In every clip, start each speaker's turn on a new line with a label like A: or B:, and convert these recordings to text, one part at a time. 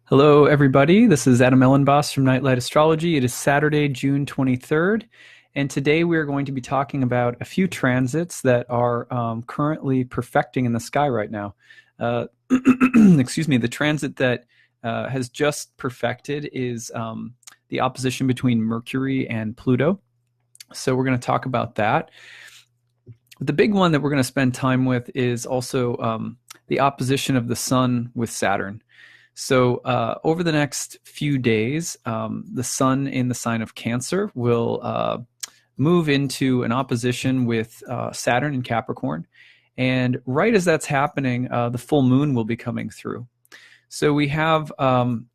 A: Hello, everybody. This is Adam Ellenboss from Nightlight Astrology. It is Saturday, June 23rd, and today we are going to be talking about a few transits that are currently perfecting in the sky right now. Excuse me, the transit that has just perfected is the opposition between Mercury and Pluto. So we're going to talk about that. The big one that we're going to spend time with is also the opposition of the Sun with Saturn. So over the next few days, the Sun in the sign of Cancer will move into an opposition with Saturn in Capricorn. And right as that's happening, the full moon will be coming through. So we have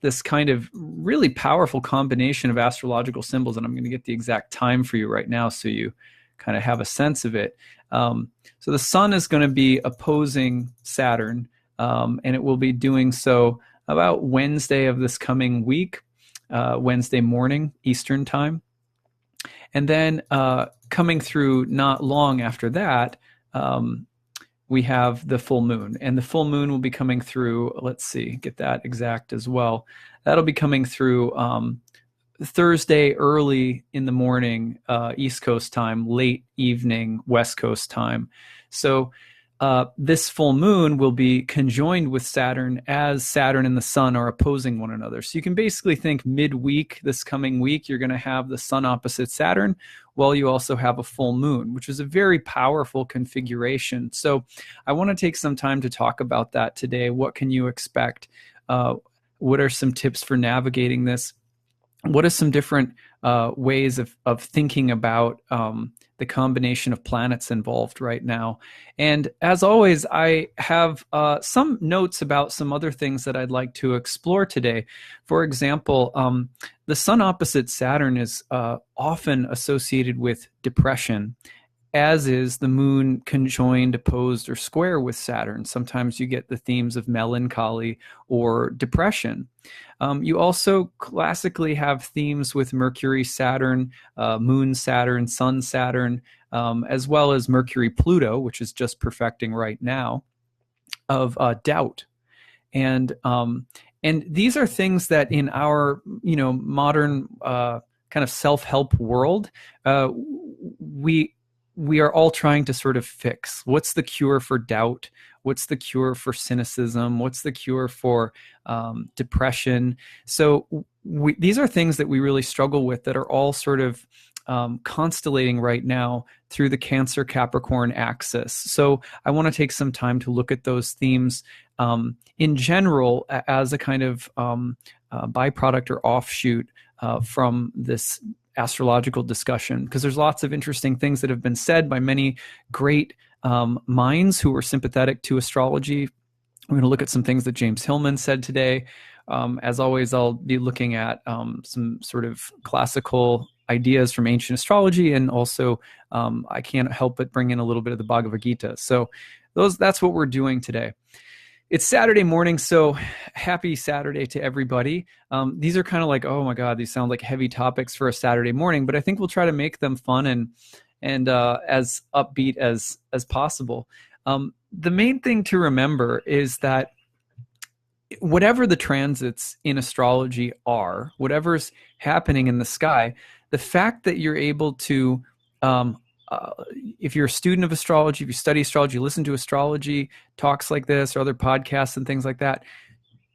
A: this kind of really powerful combination of astrological symbols, and I'm going to get the exact time for you right now so you kind of have a sense of it. So the Sun is going to be opposing Saturn, and it will be doing so about Wednesday of this coming week, Wednesday morning, Eastern time. And then coming through not long after that, we have the full moon. And the full moon will be coming through, let's see, get that exact as well. That'll be coming through Thursday early in the morning, East Coast time, late evening, West Coast time. So this full moon will be conjoined with Saturn as Saturn and the Sun are opposing one another. So you can basically think midweek, this coming week, you're going to have the Sun opposite Saturn, while you also have a full moon, which is a very powerful configuration. So I want to take some time to talk about that today. What can you expect? What are some tips for navigating this? What are some different ways of thinking about the combination of planets involved right now? And as always, I have some notes about some other things that I'd like to explore today. For example, the Sun opposite Saturn is often associated with depression, as is the moon conjoined, opposed, or square with Saturn. Sometimes you get the themes of melancholy or depression. You also classically have themes with Mercury, Saturn, Moon, Saturn, Sun, Saturn, as well as Mercury, Pluto, which is just perfecting right now, of doubt. And these are things that in our modern kind of self-help world, we are all trying to sort of fix. What's the cure for doubt? What's the cure for cynicism? What's the cure for depression? So these are things that we really struggle with that are all sort of constellating right now through the Cancer-Capricorn axis. So I want to take some time to look at those themes in general as a kind of byproduct or offshoot from this astrological discussion, because there's lots of interesting things that have been said by many great minds who are sympathetic to astrology. We're going to look at some things that James Hillman said today. As always, I'll be looking at some sort of classical ideas from ancient astrology, and also I can't help but bring in a little bit of the Bhagavad Gita. So that's what we're doing today. It's Saturday morning, so happy Saturday to everybody. These are kind of like, oh my God, these sound like heavy topics for a Saturday morning, but I think we'll try to make them fun and as upbeat as possible. The main thing to remember is that whatever the transits in astrology are, whatever's happening in the sky, the fact that you're able to if you're a student of astrology, if you study astrology, listen to astrology talks like this or other podcasts and things like that,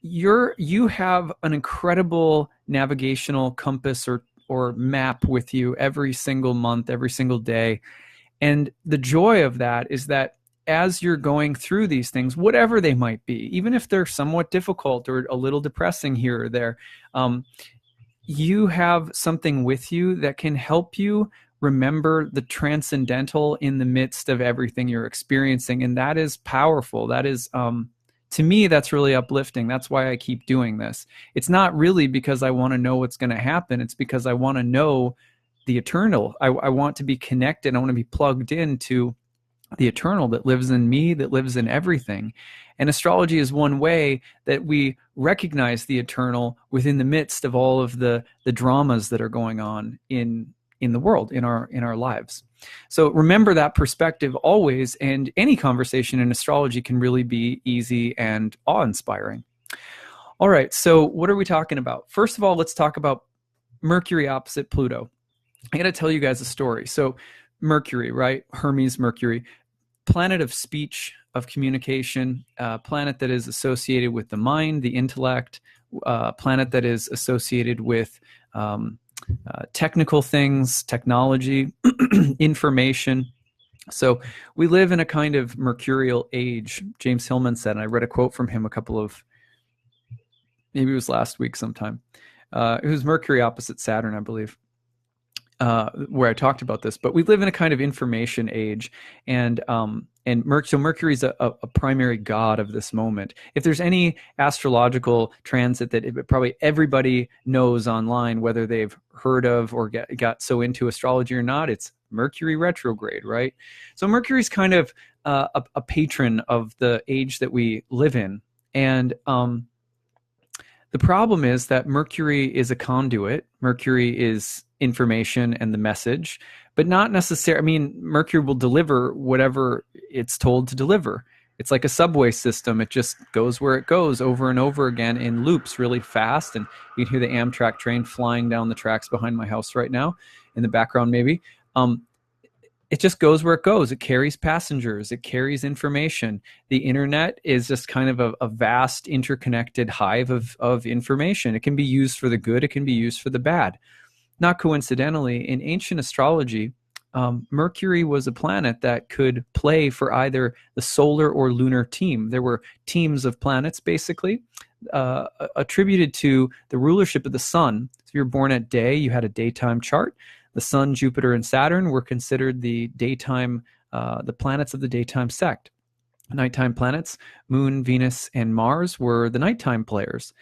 A: you have an incredible navigational compass or map with you every single month, every single day. And the joy of that is that as you're going through these things, whatever they might be, even if they're somewhat difficult or a little depressing here or there, you have something with you that can help you remember the transcendental in the midst of everything you're experiencing. And that is powerful. That is, to me, that's really uplifting. That's why I keep doing this. It's not really because I want to know what's going to happen. It's because I want to know the eternal. I want to be connected. I want to be plugged into the eternal that lives in me, that lives in everything. And astrology is one way that we recognize the eternal within the midst of all of the dramas that are going on in the world, in our lives. So remember that perspective always, and any conversation in astrology can really be easy and awe-inspiring. All right, so what are we talking about? First of all, let's talk about Mercury opposite Pluto. I got to tell you guys a story. So Mercury, right? Hermes Mercury, planet of speech, of communication, planet that is associated with the mind, the intellect, planet that is associated with technical things, technology, information. So we live in a kind of mercurial age. James Hillman said, and I read a quote from him maybe it was last week sometime. It was Mercury opposite Saturn, I believe. Where I talked about this, but we live in a kind of information age, and so Mercury is a primary god of this moment. If there's any astrological transit that probably everybody knows online, whether they've heard of or got so into astrology or not, it's Mercury retrograde, right? So Mercury's kind of a patron of the age that we live in, and the problem is that Mercury is a conduit. Mercury is information and the message, but not necessarily. I mean, Mercury will deliver whatever it's told to deliver. It's like a subway system. It just goes where it goes over and over again in loops really fast. And you can hear the Amtrak train flying down the tracks behind my house right now in the background, maybe. It just goes where it goes. It carries passengers. It carries information. The internet is just kind of a vast interconnected hive of information. It can be used for the good. It can be used for the bad. Not coincidentally, in ancient astrology, Mercury was a planet that could play for either the solar or lunar team. There were teams of planets, basically, attributed to the rulership of the sun. So if you were born at day, you had a daytime chart. The Sun, Jupiter, and Saturn were considered the planets of the daytime sect. Nighttime planets, Moon, Venus, and Mars were the nighttime players.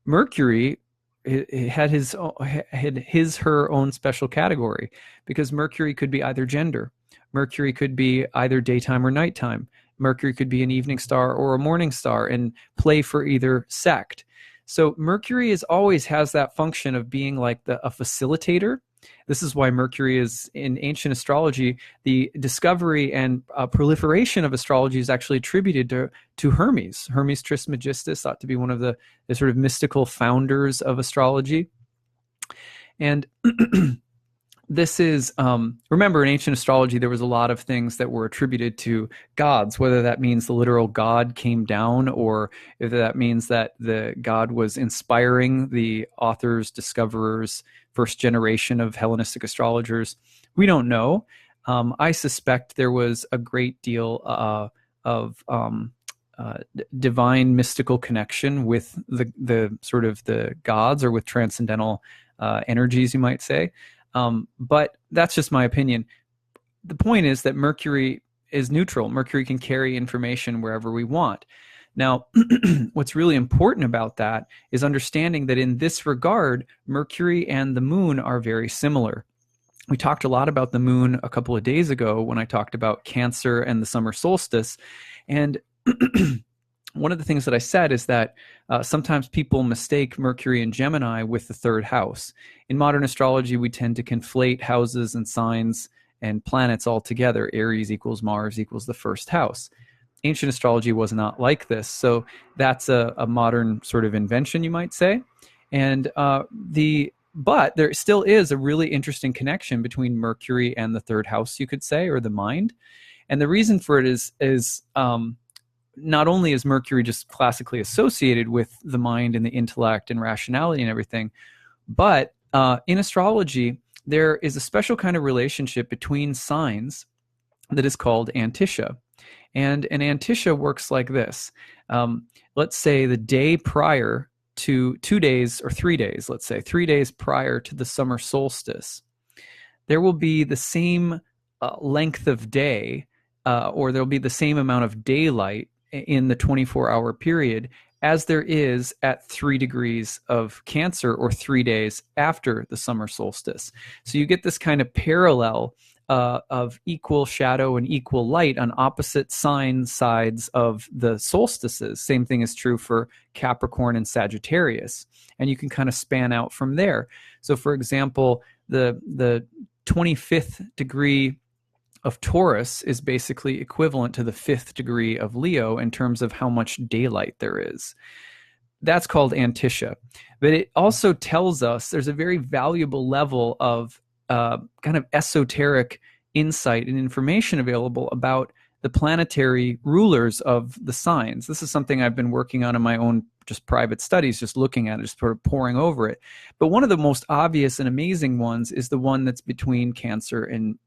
A: Mercury had her own special category, because Mercury could be either gender. Mercury could be either daytime or nighttime. Mercury could be an evening star or a morning star and play for either sect. So Mercury always has that function of being like a facilitator. This is why Mercury is, in ancient astrology, the discovery and proliferation of astrology is actually attributed to Hermes. Hermes Trismegistus thought to be one of the sort of mystical founders of astrology. And this is, remember, in ancient astrology, there was a lot of things that were attributed to gods, whether that means the literal god came down, or if that means that the god was inspiring the authors, discoverers, first generation of Hellenistic astrologers. We don't know. I suspect there was a great deal of divine mystical connection with the sort of the gods, or with transcendental energies, you might say. But that's just my opinion. The point is that Mercury is neutral. Mercury can carry information wherever we want. Now, what's really important about that is understanding that in this regard, Mercury and the moon are very similar. We talked a lot about the moon a couple of days ago when I talked about Cancer and the summer solstice. And one of the things that I said is that sometimes people mistake Mercury and Gemini with the third house. In modern astrology, we tend to conflate houses and signs and planets all together. Aries equals Mars equals the first house. Ancient astrology was not like this. So that's a modern sort of invention, you might say. And but there still is a really interesting connection between Mercury and the third house, you could say, or the mind. And the reason for it is not only is Mercury just classically associated with the mind and the intellect and rationality and everything, but in astrology, there is a special kind of relationship between signs that is called antitia. And an antitia works like this. Let's say the day prior to 2 days or 3 days, let's say 3 days prior to the summer solstice, there will be the same length of day, or there'll be the same amount of daylight in the 24-hour period as there is at 3 degrees of Cancer, or 3 days after the summer solstice. So you get this kind of parallel of equal shadow and equal light on opposite sign sides of the solstices. Same thing is true for Capricorn and Sagittarius. And you can kind of span out from there. So for example, the 25th degree of Taurus is basically equivalent to the 5th degree of Leo in terms of how much daylight there is. that's called Antisha. But it also tells us there's a very valuable level of kind of esoteric insight and information available about the planetary rulers of the signs. This is something I've been working on in my own just private studies, just looking at it, just sort of poring over it. But one of the most obvious and amazing ones is the one that's between Cancer and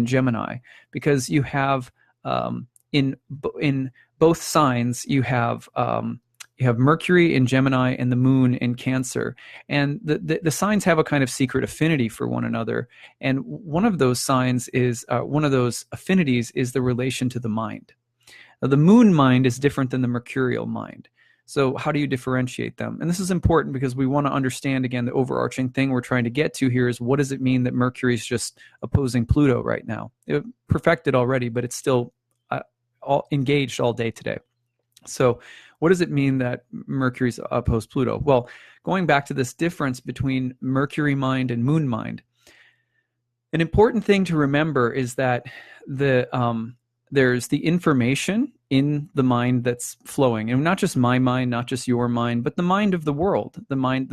A: Gemini, because you have in both signs you have Mercury in Gemini and the Moon in Cancer, and the signs have a kind of secret affinity for one another. And one of those signs is one of those affinities is the relation to the mind. Now, the Moon mind is different than the Mercurial mind. So how do you differentiate them? And this is important because we want to understand, again, the overarching thing we're trying to get to here is, what does it mean that Mercury is just opposing Pluto right now? It perfected already, but it's still engaged all day today. So what does it mean that Mercury's opposed Pluto? Well, going back to this difference between Mercury mind and Moon mind, an important thing to remember is that there's the information in the mind that's flowing, and not just my mind, not just your mind, but the mind of the world. The mind,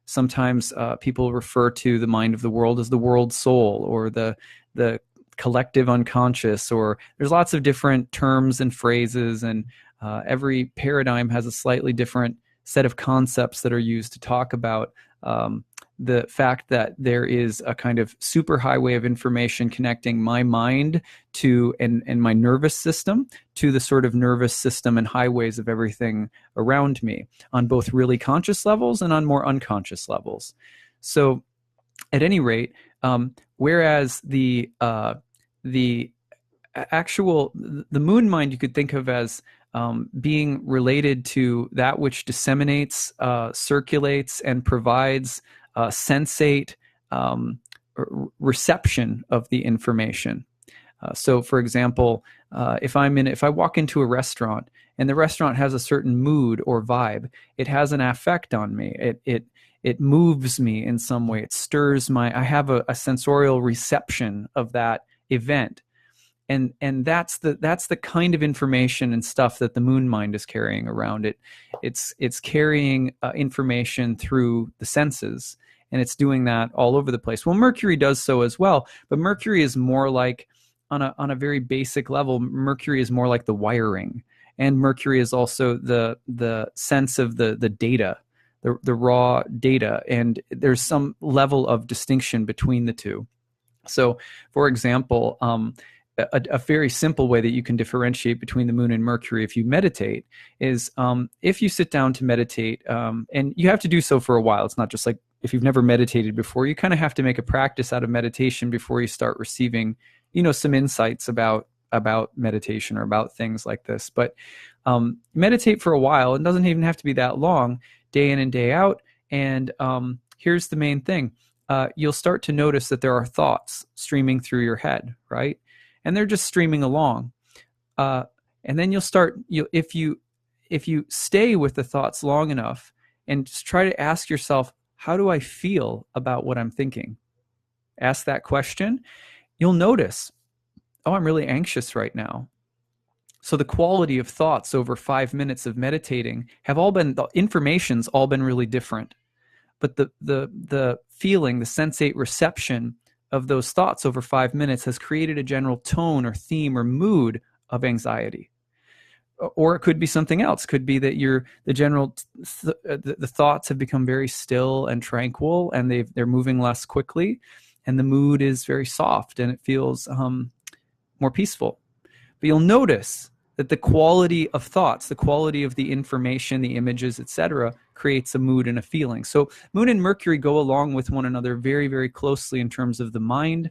A: sometimes people refer to the mind of the world as the world soul, or the collective unconscious, or there's lots of different terms and phrases, and every paradigm has a slightly different set of concepts that are used to talk about the fact that there is a kind of superhighway of information connecting my mind to and my nervous system to the sort of nervous system and highways of everything around me, on both really conscious levels and on more unconscious levels. So at any rate, whereas the Moon mind you could think of as being related to that which disseminates, circulates, and provides sensate reception of the information. So, for example, if I walk into a restaurant and the restaurant has a certain mood or vibe, it has an affect on me. It moves me in some way. It stirs I have a sensorial reception of that event. And that's the kind of information and stuff that the Moon mind is carrying around it. It's carrying information through the senses, and it's doing that all over the place. Well, Mercury does so as well, but Mercury is more like, on a very basic level, Mercury is more like the wiring, and Mercury is also the sense of the data, the raw data, and there's some level of distinction between the two. So, for example, a very simple way that you can differentiate between the Moon and Mercury if you meditate is if you sit down to meditate, and you have to do so for a while. It's not just like if you've never meditated before. You kind of have to make a practice out of meditation before you start receiving, some insights about meditation or about things like this. But meditate for a while. It doesn't even have to be that long, day in and day out. And here's the main thing. You'll start to notice that there are thoughts streaming through your head, right? And they're just streaming along. And then if you stay with the thoughts long enough and just try to ask yourself, how do I feel about what I'm thinking? Ask that question. You'll notice, I'm really anxious right now. So the quality of thoughts over 5 minutes of meditating the information's all been really different. But the feeling, the sensate reception of those thoughts over 5 minutes has created a general tone or theme or mood of anxiety. Or it could be something else. It could be that the thoughts have become very still and tranquil, and they're moving less quickly, and the mood is very soft and it feels more peaceful. But you'll notice that the quality of thoughts, the quality of the information, the images, etc., creates a mood and a feeling. So Moon and Mercury go along with one another very, very closely in terms of the mind,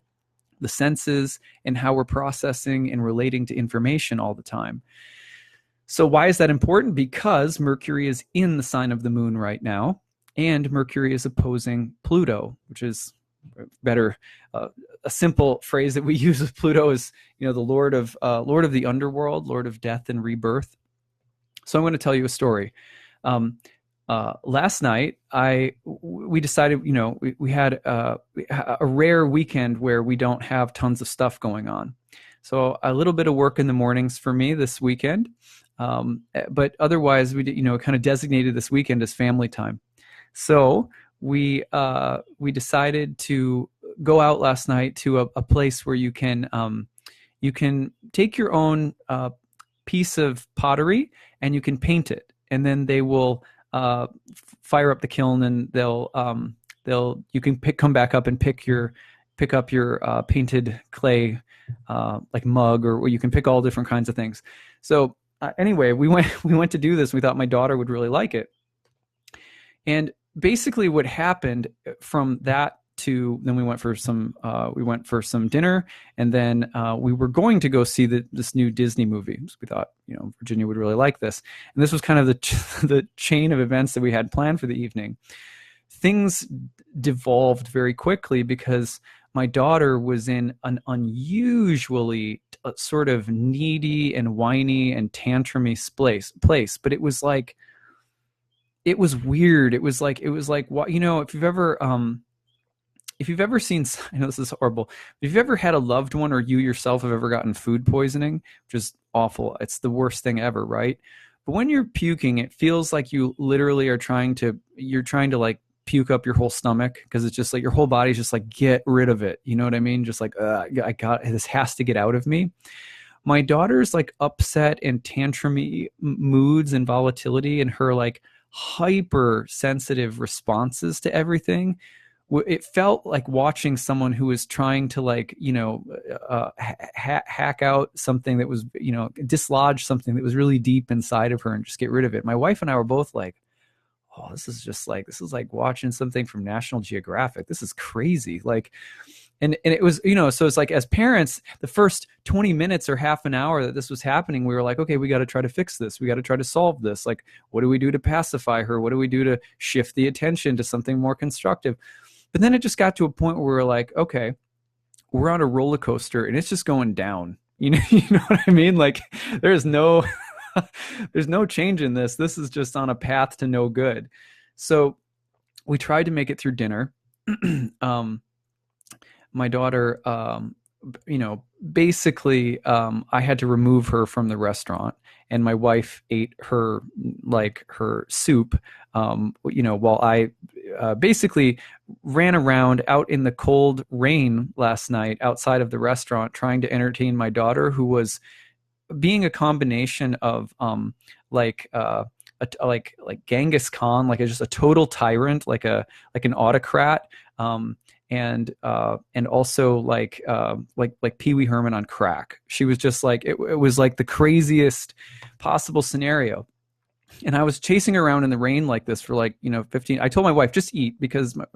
A: the senses, and how we're processing and relating to information all the time. So why is that important? Because Mercury is in the sign of the Moon right now, and Mercury is opposing Pluto, which is better. A simple phrase that we use with Pluto is, the Lord of the underworld, Lord of death and rebirth. So I'm going to tell you a story. Last night, we decided, we had a rare weekend where we don't have tons of stuff going on. So a little bit of work in the mornings for me this weekend. But otherwise, kind of designated this weekend as family time. So we decided to go out last night to a place where you can take your own piece of pottery and you can paint it, and then they will fire up the kiln, and they'll you can come back up and pick up your painted clay like mug, or you can pick all different kinds of things. So anyway, we went to do this. We thought my daughter would really like it, and basically what happened from that to then we went for some dinner, and then we were going to go see this new Disney movie. So we thought, Virginia would really like this, and this was kind of the chain of events that we had planned for the evening. Things devolved very quickly because my daughter was in an unusually sort of needy and whiny and tantrumy place, but it was like, it was weird. It was like what, if you've ever seen, I know this is horrible, if you've ever had a loved one or you yourself have ever gotten food poisoning, which is awful, it's the worst thing ever, right? But when you're puking, it feels like you literally are trying to like puke up your whole stomach, because it's just like your whole body's just like, get rid of it. You know what I mean? Just like, this has to get out of me. My daughter's like upset and tantrumy moods and volatility, and her like hypersensitive responses to everything, it felt like watching someone who was trying to like, hack out something that was, dislodge something that was really deep inside of her and just get rid of it. My wife and I were both like, oh, this is like watching something from National Geographic. This is crazy. Like, and it was, so it's like, as parents, the first 20 minutes or half an hour that this was happening, we were like, okay, we got to try to fix this. We got to try to solve this. Like, what do we do to pacify her? What do we do to shift the attention to something more constructive? But then it just got to a point where we were like, okay, we're on a roller coaster and it's just going down. You know what I mean? Like, there's no change in this. This is just on a path to no good. So we tried to make it through dinner. My daughter, basically, I had to remove her from the restaurant, and my wife ate her soup, while I basically ran around out in the cold rain last night outside of the restaurant trying to entertain my daughter, who was being a combination of like Genghis Khan, like just a total tyrant, like an autocrat, and also like Pee Wee Herman on crack. She was just like, it was like the craziest possible scenario. And I was chasing her around in the rain like this for 15. I told my wife, just eat, because my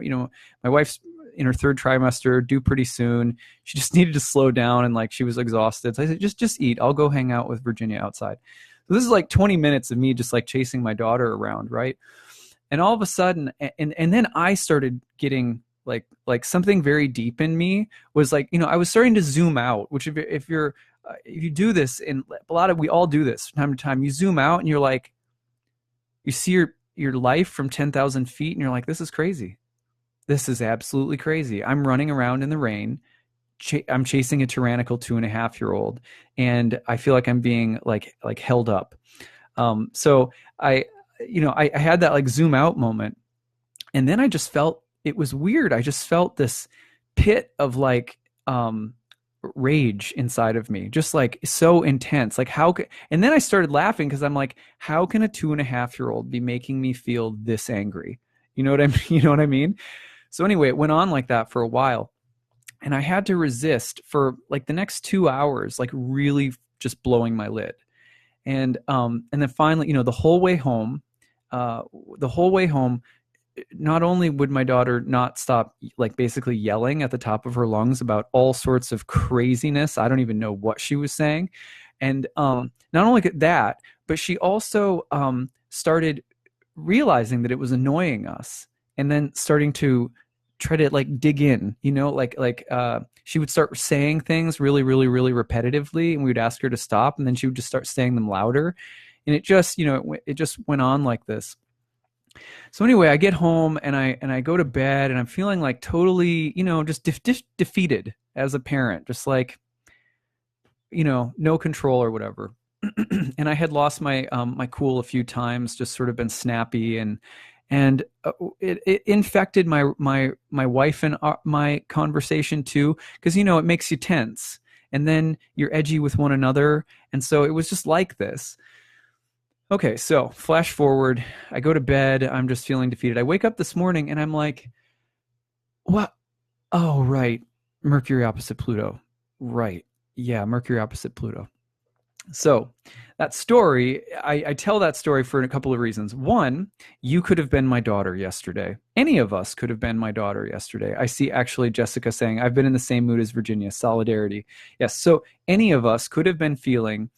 A: wife's in her third trimester, due pretty soon. She just needed to slow down, and like she was exhausted. So I said, just eat. I'll go hang out with Virginia outside. So this is like 20 minutes of me just like chasing my daughter around, right? And all of a sudden, and then I started getting like something very deep in me was like, I was starting to zoom out, which if you do this, and we all do this from time to time, you zoom out and you're like, you see your life from 10,000 feet, and you're like, this is crazy. This is absolutely crazy. I'm running around in the rain. I'm chasing a tyrannical 2.5-year-old, and I feel like I'm being like held up. So I had that like zoom out moment, and then I just felt, it was weird. I just felt this pit of like rage inside of me, just like so intense. Like and then I started laughing, because I'm like, how can a 2.5-year-old be making me feel this angry? You know what I mean? You know what I mean? So anyway, it went on like that for a while, and I had to resist for like the next 2 hours, like really just blowing my lid. And then finally, the whole way home, not only would my daughter not stop like basically yelling at the top of her lungs about all sorts of craziness. I don't even know what she was saying. And not only that, but she also started realizing that it was annoying us, and then starting to try to like dig in, she would start saying things really, really, really repetitively, and we would ask her to stop, and then she would just start saying them louder. And it just, it just went on like this. So anyway, I get home and I go to bed, and I'm feeling like totally, just defeated as a parent, just like, no control or whatever. and I had lost my my cool a few times, just sort of been snappy, and it infected my wife and my conversation too, because it makes you tense, and then you're edgy with one another, and so it was just like this. Okay, so flash forward, I go to bed, I'm just feeling defeated. I wake up this morning and I'm like, what? Oh, right. Mercury opposite Pluto. Right. Yeah, Mercury opposite Pluto. So that story, I tell that story for a couple of reasons. One, you could have been my daughter yesterday. Any of us could have been my daughter yesterday. I see actually Jessica saying, I've been in the same mood as Virginia, solidarity. Yes, so any of us could have been feeling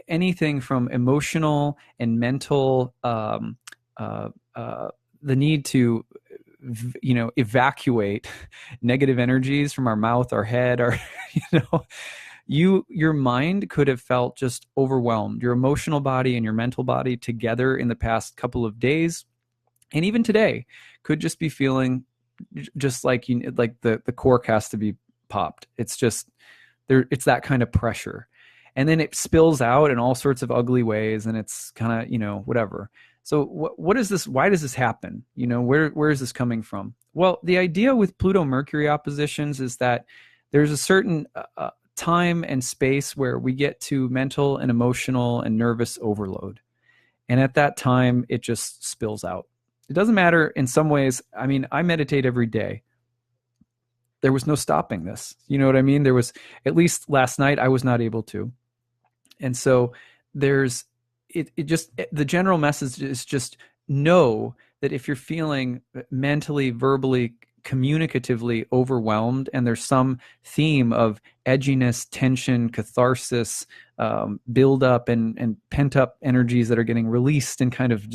A: anything from emotional and mental, the need to evacuate negative energies from our mouth, our head, our you know your mind could have felt just overwhelmed, your emotional body and your mental body together in the past couple of days, and even today could just be feeling just like like the cork has to be popped. It's just there, it's that kind of pressure, and then it spills out in all sorts of ugly ways, and it's kind of whatever. So what is this? Why does this happen? Where is this coming from? Well, the idea with Pluto Mercury oppositions is that there's a certain time and space where we get to mental and emotional and nervous overload, and at that time it just spills out. It doesn't matter. In some ways, I mean, I meditate every day. There was no stopping this. You know what I mean? There was, at least last night, I was not able to. And so there's the general message is just know that if you're feeling mentally, verbally, communicatively overwhelmed, and there's some theme of edginess, tension, catharsis, build up and pent up energies that are getting released in kind of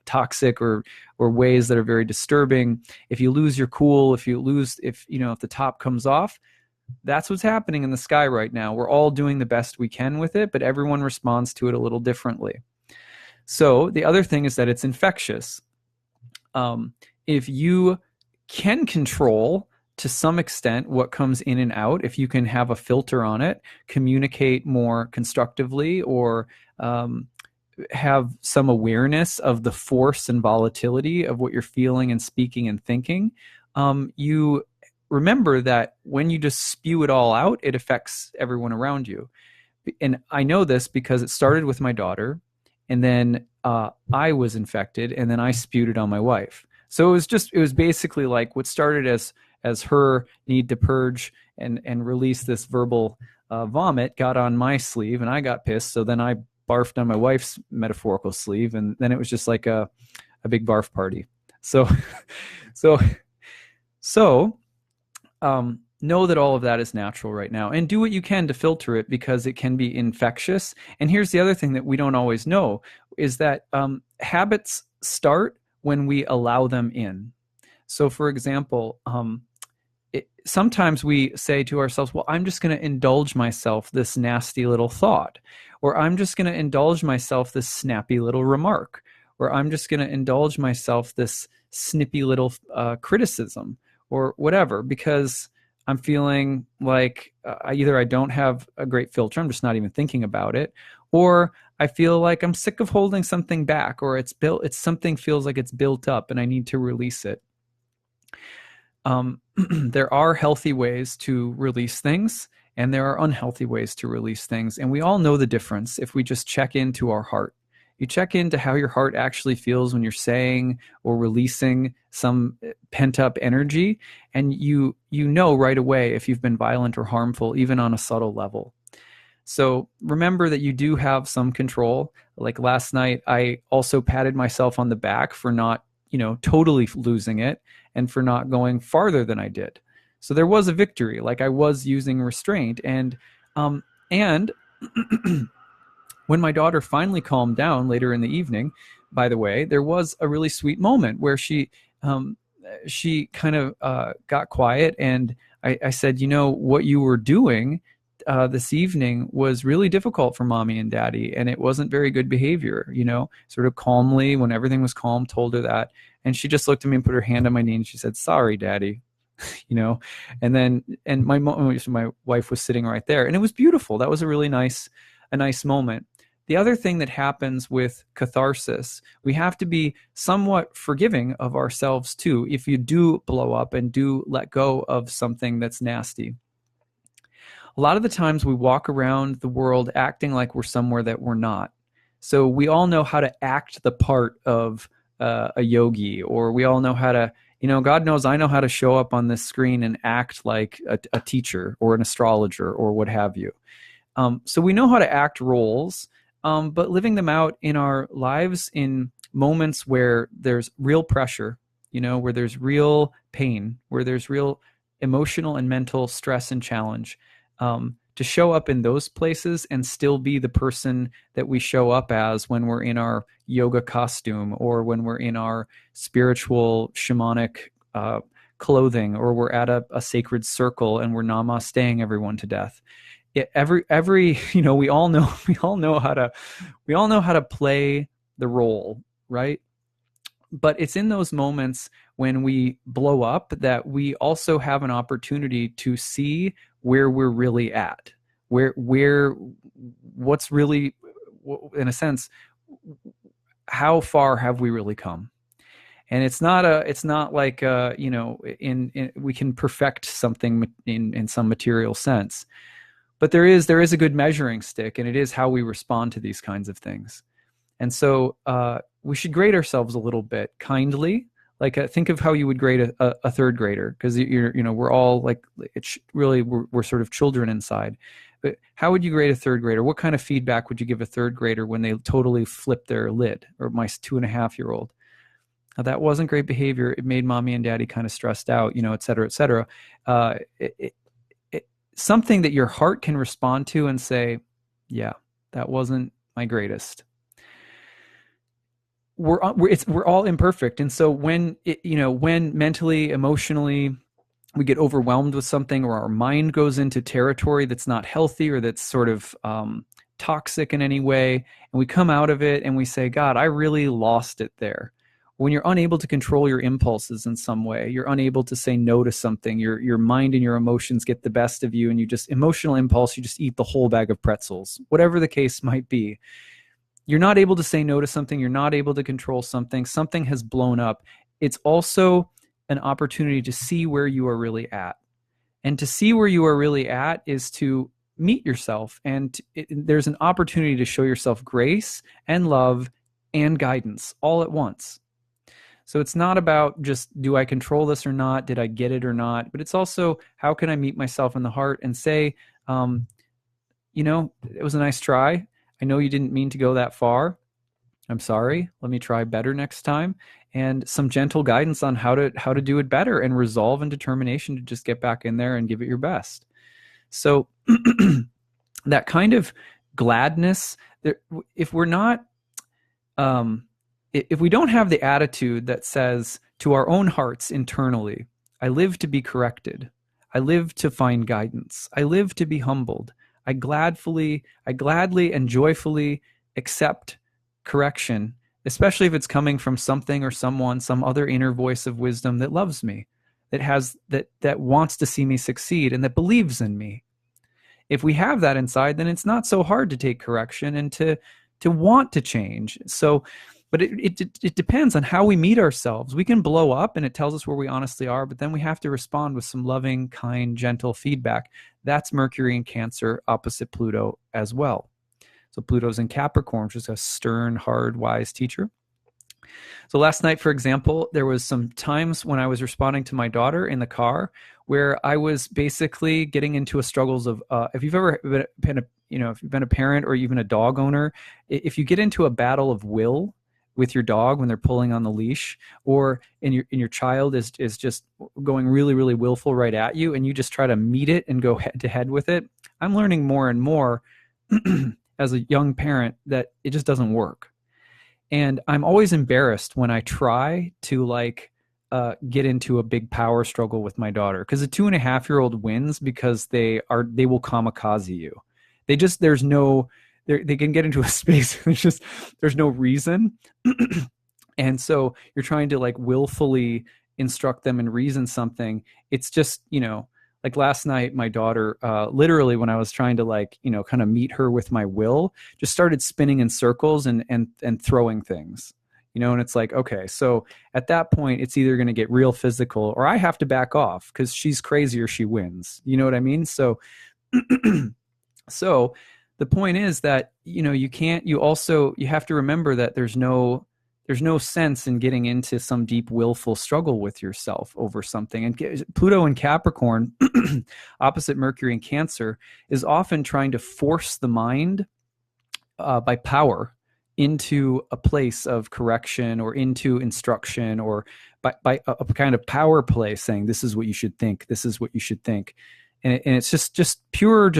A: toxic or ways that are very disturbing. If you lose your cool, if the top comes off, that's what's happening in the sky right now. We're all doing the best we can with it, but everyone responds to it a little differently. So the other thing is that it's infectious. If you can control to some extent what comes in and out, if you can have a filter on it, communicate more constructively, or have some awareness of the force and volatility of what you're feeling and speaking and thinking, you remember that when you just spew it all out, it affects everyone around you. And I know this because it started with my daughter, and then I was infected, and then I spewed it on my wife. So it was basically like what started as her need to purge and release this verbal vomit got on my sleeve, and I got pissed. So then I barfed on my wife's metaphorical sleeve, and then it was just like a big barf party. So know that all of that is natural right now, and do what you can to filter it, because it can be infectious. And here's the other thing that we don't always know, is that habits start when we allow them in. So for example, sometimes we say to ourselves, well, I'm just going to indulge myself this nasty little thought, or I'm just going to indulge myself this snappy little remark, or I'm just going to indulge myself this snippy little criticism, or whatever, because I'm feeling like either I don't have a great filter, I'm just not even thinking about it, or I feel like I'm sick of holding something back, or it's something feels like it's built up and I need to release it. There are healthy ways to release things, and there are unhealthy ways to release things, and we all know the difference if we just check into our heart. You check into how your heart actually feels when you're saying or releasing some pent up energy, and you know right away if you've been violent or harmful, even on a subtle level. So remember that you do have some control. Like last night, I also patted myself on the back for not, totally losing it, and for not going farther than I did. So there was a victory. Like I was using restraint, and when my daughter finally calmed down later in the evening, by the way, there was a really sweet moment where she kind of got quiet, and I said, what you were doing this evening was really difficult for mommy and daddy, and it wasn't very good behavior, sort of calmly, when everything was calm, told her that. And she just looked at me and put her hand on my knee, and she said, sorry, daddy. And my wife was sitting right there, and it was beautiful. That was a really nice a nice moment. The other thing that happens with catharsis, we have to be somewhat forgiving of ourselves too, if you do blow up and do let go of something that's nasty. A lot of the times we walk around the world acting like we're somewhere that we're not. So we all know how to act the part of a yogi, or we all know how to, God knows I know how to show up on this screen and act like a teacher or an astrologer or what have you. So we know how to act roles, but living them out in our lives in moments where there's real pressure, where there's real pain, where there's real emotional and mental stress and challenge, to show up in those places and still be the person that we show up as when we're in our yoga costume, or when we're in our spiritual shamanic clothing, or we're at a sacred circle and we're namasteing everyone to death. We all know how to play the role, right? But it's in those moments when we blow up that we also have an opportunity to see where we're really at, what's really, in a sense, how far have we really come? And it's not like we can perfect something in some material sense, but there is a good measuring stick, and it is how we respond to these kinds of things. And so we should grade ourselves a little bit kindly. Like think of how you would grade a third grader, because we're all like, it's really, we're sort of children inside. But how would you grade a third grader? What kind of feedback would you give a third grader when they totally flip their lid? Or my 2.5-year-old, that wasn't great behavior. It made mommy and daddy kind of stressed out, et cetera, et cetera. Something that your heart can respond to and say, yeah, that wasn't my greatest. We're all imperfect, and so when mentally, emotionally, we get overwhelmed with something, or our mind goes into territory that's not healthy, or that's sort of toxic in any way, and we come out of it and we say, God, I really lost it there. When you're unable to control your impulses in some way, you're unable to say no to something, your mind and your emotions get the best of you, and you just emotional impulse, you just eat the whole bag of pretzels, whatever the case might be. You're not able to say no to something. You're not able to control something. Something has blown up. It's also an opportunity to see where you are really at. And to see where you are really at is to meet yourself. And there's an opportunity to show yourself grace and love and guidance all at once. So it's not about just, do I control this or not? Did I get it or not? But it's also, how can I meet myself in the heart and say, it was a nice try. I know you didn't mean to go that far. I'm sorry. Let me try better next time. And some gentle guidance on how to do it better, and resolve and determination to just get back in there and give it your best. So that kind of gladness, if we're not, if we don't have the attitude that says to our own hearts internally, I live to be corrected. I live to find guidance. I live to be humbled. I gladly and joyfully accept correction, especially if it's coming from something or someone, some other inner voice of wisdom that loves me, that wants to see me succeed and that believes in me. If we have that inside, then it's not so hard to take correction and to want to change. So, but it depends on how we meet ourselves. We can blow up and it tells us where we honestly are, but then we have to respond with some loving, kind, gentle feedback. That's Mercury in Cancer opposite Pluto as well. So Pluto's in Capricorn, which is a stern, hard, wise teacher. So last night, for example, there was some times when I was responding to my daughter in the car where I was basically getting into a struggles of, if you've ever been if you've been a parent or even a dog owner, if you get into a battle of will with your dog when they're pulling on the leash, or your child is just going really, really willful right at you, and you just try to meet it and go head to head with it. I'm learning more and more as a young parent that it just doesn't work. And I'm always embarrassed when I try to get into a big power struggle with my daughter, because a 2.5-year-old wins because they will kamikaze you. They can get into a space there's no reason. And so you're trying to willfully instruct them and reason something. It's just, Like last night, my daughter, literally when I was trying to like, kind of meet her with my will, just started spinning in circles and throwing things, and it's like, okay, so at that point, it's either going to get real physical or I have to back off because she's crazy or she wins. You know what I mean? So, so the point is that, you have to remember that there's no sense in getting into some deep willful struggle with yourself over something. And Pluto in Capricorn, opposite Mercury in Cancer, is often trying to force the mind by power into a place of correction or into instruction, or by a kind of power play saying, this is what you should think, this is what you should think. And it's just pure,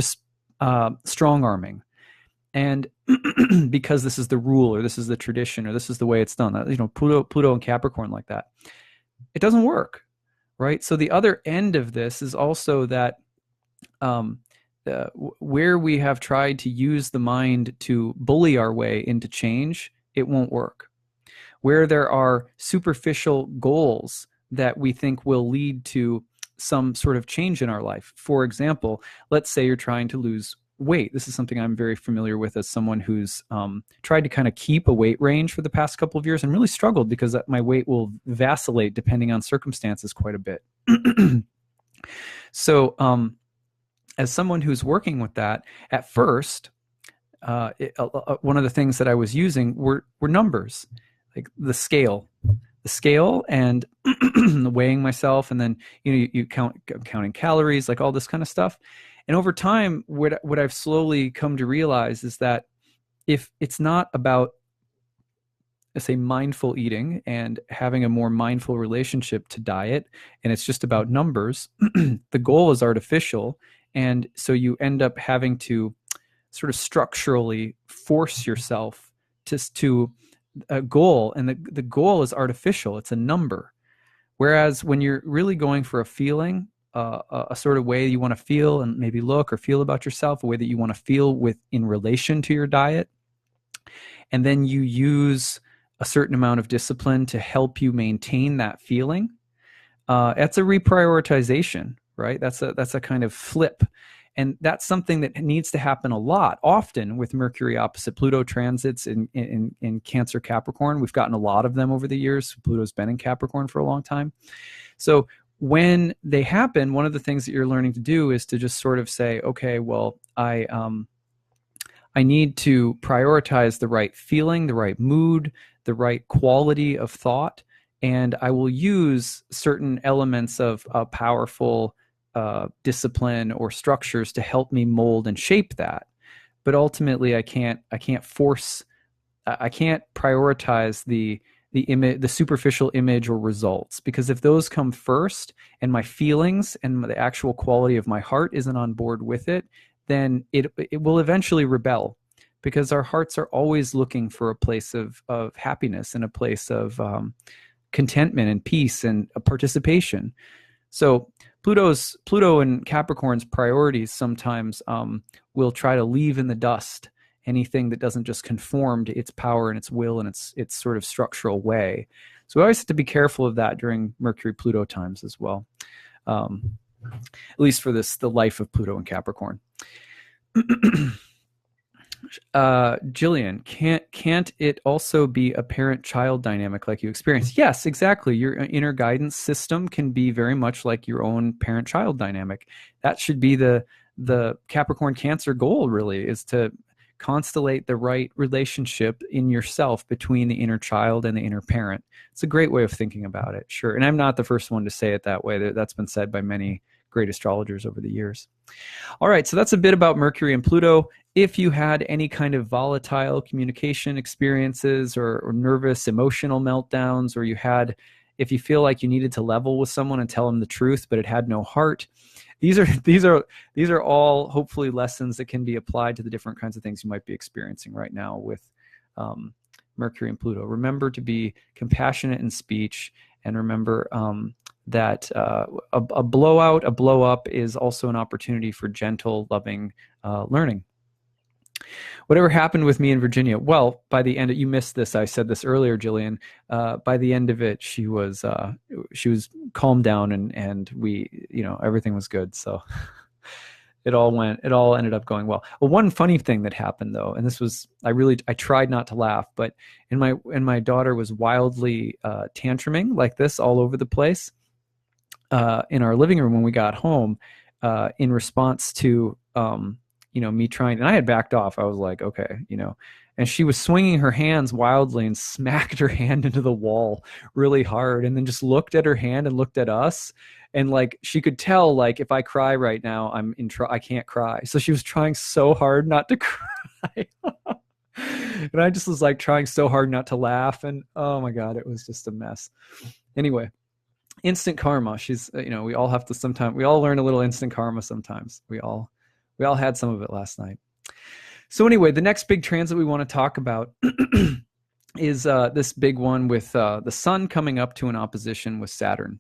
A: strong arming. And because this is the rule, or this is the tradition, or this is the way it's done, Pluto and Capricorn like that, it doesn't work, right? So the other end of this is also that where we have tried to use the mind to bully our way into change, it won't work. Where there are superficial goals that we think will lead to some sort of change in our life. For example, let's say you're trying to lose weight. This is something I'm very familiar with as someone who's tried to kind of keep a weight range for the past couple of years and really struggled because my weight will vacillate depending on circumstances quite a bit. So as someone who's working with that, at first, one of the things that I was using were numbers, like the scale and weighing myself. And then, you counting calories, like all this kind of stuff. And over time, what I've slowly come to realize is that if it's not about, let's say, mindful eating and having a more mindful relationship to diet, and it's just about numbers, the goal is artificial. And so you end up having to sort of structurally force yourself to a goal. And the goal is artificial. It's a number. Whereas when you're really going for a feeling, a sort of way you want to feel and maybe look or feel about yourself, a way that you want to feel in relation to your diet, and then you use a certain amount of discipline to help you maintain that feeling, that's a reprioritization, right? That's a kind of flip. And that's something that needs to happen often with Mercury opposite Pluto transits in Cancer Capricorn. We've gotten a lot of them over the years. Pluto's been in Capricorn for a long time. So when they happen, one of the things that you're learning to do is to just sort of say, okay, well, I need to prioritize the right feeling, the right mood, the right quality of thought, and I will use certain elements of powerful discipline or structures to help me mold and shape that. But ultimately, I can't prioritize the superficial image or results, because if those come first and my feelings and the actual quality of my heart isn't on board with it, then it will eventually rebel, because our hearts are always looking for a place of happiness and a place of contentment and peace and participation. So Pluto and Capricorn's priorities sometimes will try to leave in the dust anything that doesn't just conform to its power and its will and its sort of structural way. So we always have to be careful of that during Mercury-Pluto times as well, at least for the life of Pluto and Capricorn. Jillian, can't it also be a parent-child dynamic like you experience? Yes, exactly. Your inner guidance system can be very much like your own parent-child dynamic. That should be the Capricorn Cancer goal, really, is to constellate the right relationship in yourself between the inner child and the inner parent. It's a great way of thinking about it, sure. And I'm not the first one to say it that way. That's been said by many great astrologers over the years. All right, so that's a bit about Mercury and Pluto. If you had any kind of volatile communication experiences or nervous emotional meltdowns, or if you feel like you needed to level with someone and tell them the truth, but it had no heart, these are all hopefully lessons that can be applied to the different kinds of things you might be experiencing right now with Mercury and Pluto. Remember to be compassionate in speech, and remember that a blowout, a blow up is also an opportunity for gentle, loving learning. Whatever happened with me in Virginia? Well, by the end, you missed this. I said this earlier, Jillian. By the end of it, she was calmed down, and we, everything was good. So it all ended up going well. Well, one funny thing that happened though, and this was, I tried not to laugh, but my daughter was wildly tantruming like this all over the place in our living room when we got home, in response to me trying, and I had backed off. I was like, okay, and she was swinging her hands wildly and smacked her hand into the wall really hard, and then just looked at her hand and looked at us. And like, she could tell, like, if I cry right now, I can't cry. So she was trying so hard not to cry. And I just was like trying so hard not to laugh. And oh my God, it was just a mess. Anyway, instant karma. She's, we all have to sometimes, we all learn a little instant karma sometimes. We all had some of it last night. So anyway, the next big transit we want to talk about is this big one with the sun coming up to an opposition with Saturn.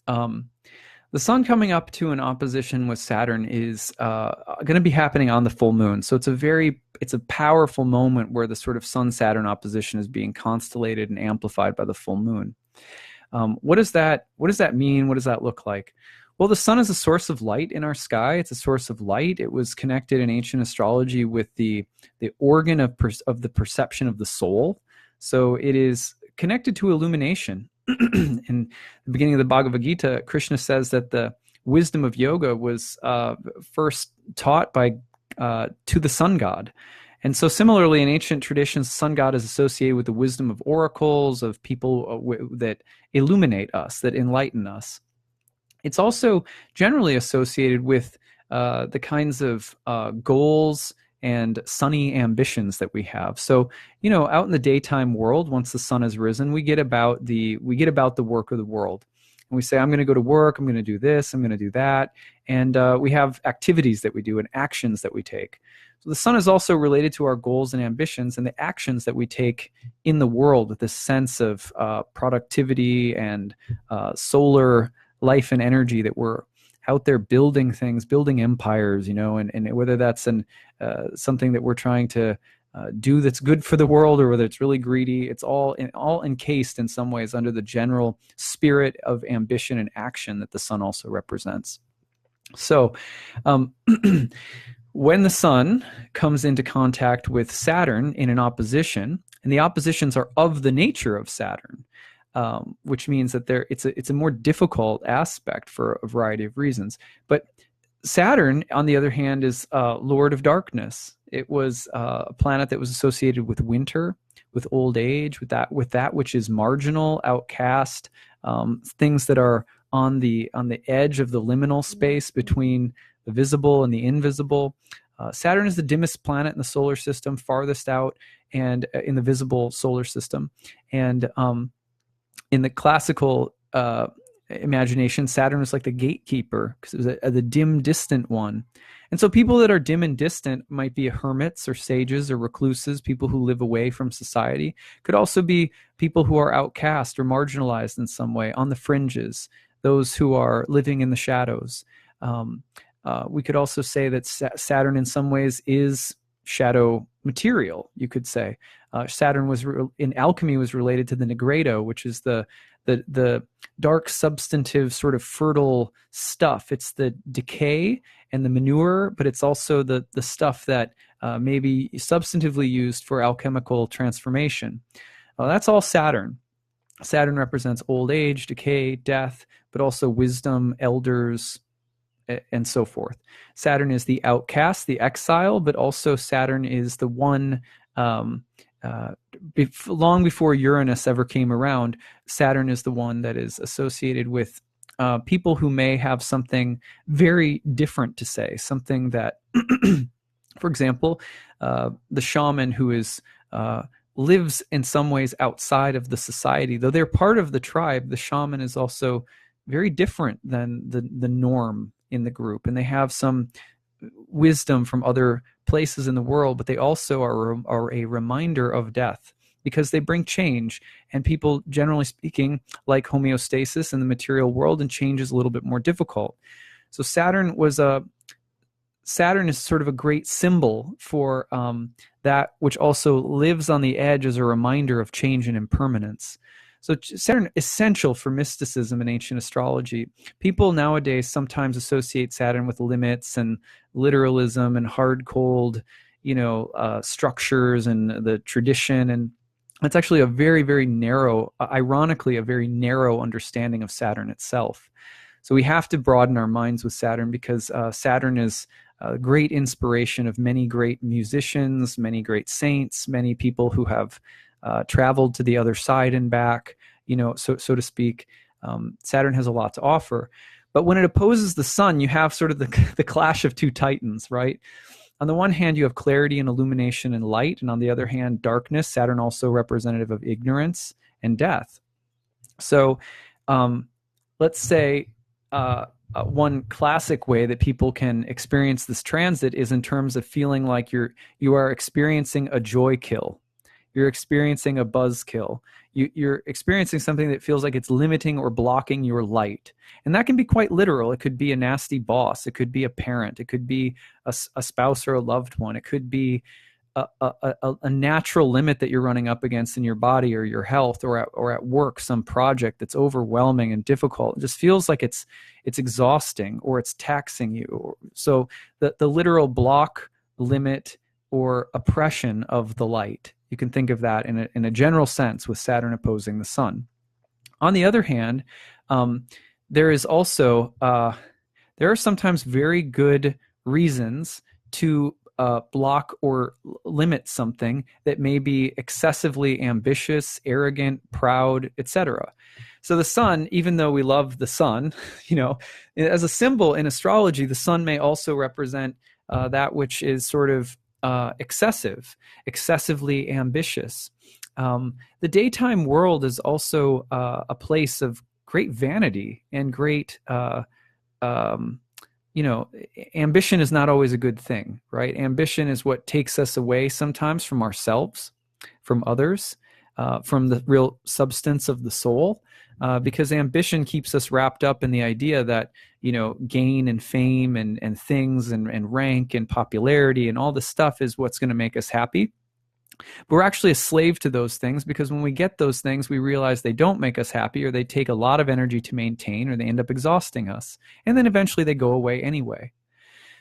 A: The sun coming up to an opposition with Saturn is going to be happening on the full moon. So it's a powerful moment where the sort of sun-Saturn opposition is being constellated and amplified by the full moon. What does that mean? What does that look like? Well, the sun is a source of light in our sky. It's a source of light. It was connected in ancient astrology with the organ of the perception of the soul. So it is connected to illumination. In the beginning of the Bhagavad Gita, Krishna says that the wisdom of yoga was first taught to the sun god. And so similarly, in ancient traditions, the sun god is associated with the wisdom of oracles, of people that illuminate us, that enlighten us. It's also generally associated with the kinds of goals and sunny ambitions that we have. So, out in the daytime world, once the sun has risen, we get about the work of the world. And we say, I'm going to go to work, I'm going to do this, I'm going to do that. And we have activities that we do and actions that we take. So the sun is also related to our goals and ambitions and the actions that we take in the world, with this sense of productivity and solar life and energy, that we're out there building things, building empires, and whether that's something that we're trying to do that's good for the world, or whether it's really greedy, it's all encased in some ways under the general spirit of ambition and action that the sun also represents. So when the sun comes into contact with Saturn in an opposition, and the oppositions are of the nature of Saturn, which means that it's a more difficult aspect for a variety of reasons. But Saturn, on the other hand, is Lord of Darkness. It was a planet that was associated with winter, with old age, with that which is marginal, outcast, things that are on the edge of the liminal space between the visible and the invisible. Saturn is the dimmest planet in the solar system, farthest out, and in the visible solar system. And in the classical imagination, Saturn was like the gatekeeper, because it was the dim, distant one. And so people that are dim and distant might be hermits or sages or recluses, people who live away from society. Could also be people who are outcast or marginalized in some way, on the fringes, those who are living in the shadows. We could also say that Saturn in some ways is shadow material, you could say. Saturn in alchemy was related to the nigredo, which is the dark, substantive, sort of fertile stuff. It's the decay and the manure, but it's also the stuff that may be substantively used for alchemical transformation. That's all Saturn. Saturn represents old age, decay, death, but also wisdom, elders, and so forth. Saturn is the outcast, the exile, but also Saturn is the one, long before Uranus ever came around, Saturn is the one that is associated with people who may have something very different to say, something that, for example, the shaman who lives in some ways outside of the society. Though they're part of the tribe, the shaman is also very different than the norm in the group, and they have some wisdom from other places in the world, but they also are a reminder of death, because they bring change, and people, generally speaking, like homeostasis in the material world, and change is a little bit more difficult. So Saturn was Saturn is sort of a great symbol for that which also lives on the edge as a reminder of change and impermanence. So Saturn is essential for mysticism in ancient astrology. People nowadays sometimes associate Saturn with limits and literalism and hard, cold, structures and the tradition. And it's actually a very, very narrow, ironically, a very narrow understanding of Saturn itself. So we have to broaden our minds with Saturn, because Saturn is a great inspiration of many great musicians, many great saints, many people who have traveled to the other side and back, so to speak. Saturn has a lot to offer. But when it opposes the sun, you have sort of the clash of two titans, right? On the one hand, you have clarity and illumination and light, and on the other hand, darkness. Saturn also representative of ignorance and death. So let's say one classic way that people can experience this transit is in terms of feeling like you are experiencing a joy kill. You're experiencing a buzz kill. You're experiencing something that feels like it's limiting or blocking your light. And that can be quite literal. It could be a nasty boss. It could be a parent. It could be a spouse or a loved one. It could be a natural limit that you're running up against in your body or your health, or at work, some project that's overwhelming and difficult. It just feels like it's exhausting, or it's taxing you. So the literal block, limit, or oppression of the light. You can think of that in a general sense with Saturn opposing the sun. On the other hand, there is also there are sometimes very good reasons to block or limit something that may be excessively ambitious, arrogant, proud, etc. So the sun, even though we love the sun, as a symbol in astrology, the sun may also represent that which is sort of excessively ambitious. The daytime world is also a place of great vanity and great, ambition is not always a good thing, right? Ambition is what takes us away sometimes from ourselves, from others, from the real substance of the soul, because ambition keeps us wrapped up in the idea that, gain and fame and things and rank and popularity and all this stuff is what's going to make us happy. But we're actually a slave to those things, because when we get those things, we realize they don't make us happy, or they take a lot of energy to maintain, or they end up exhausting us. And then eventually they go away anyway.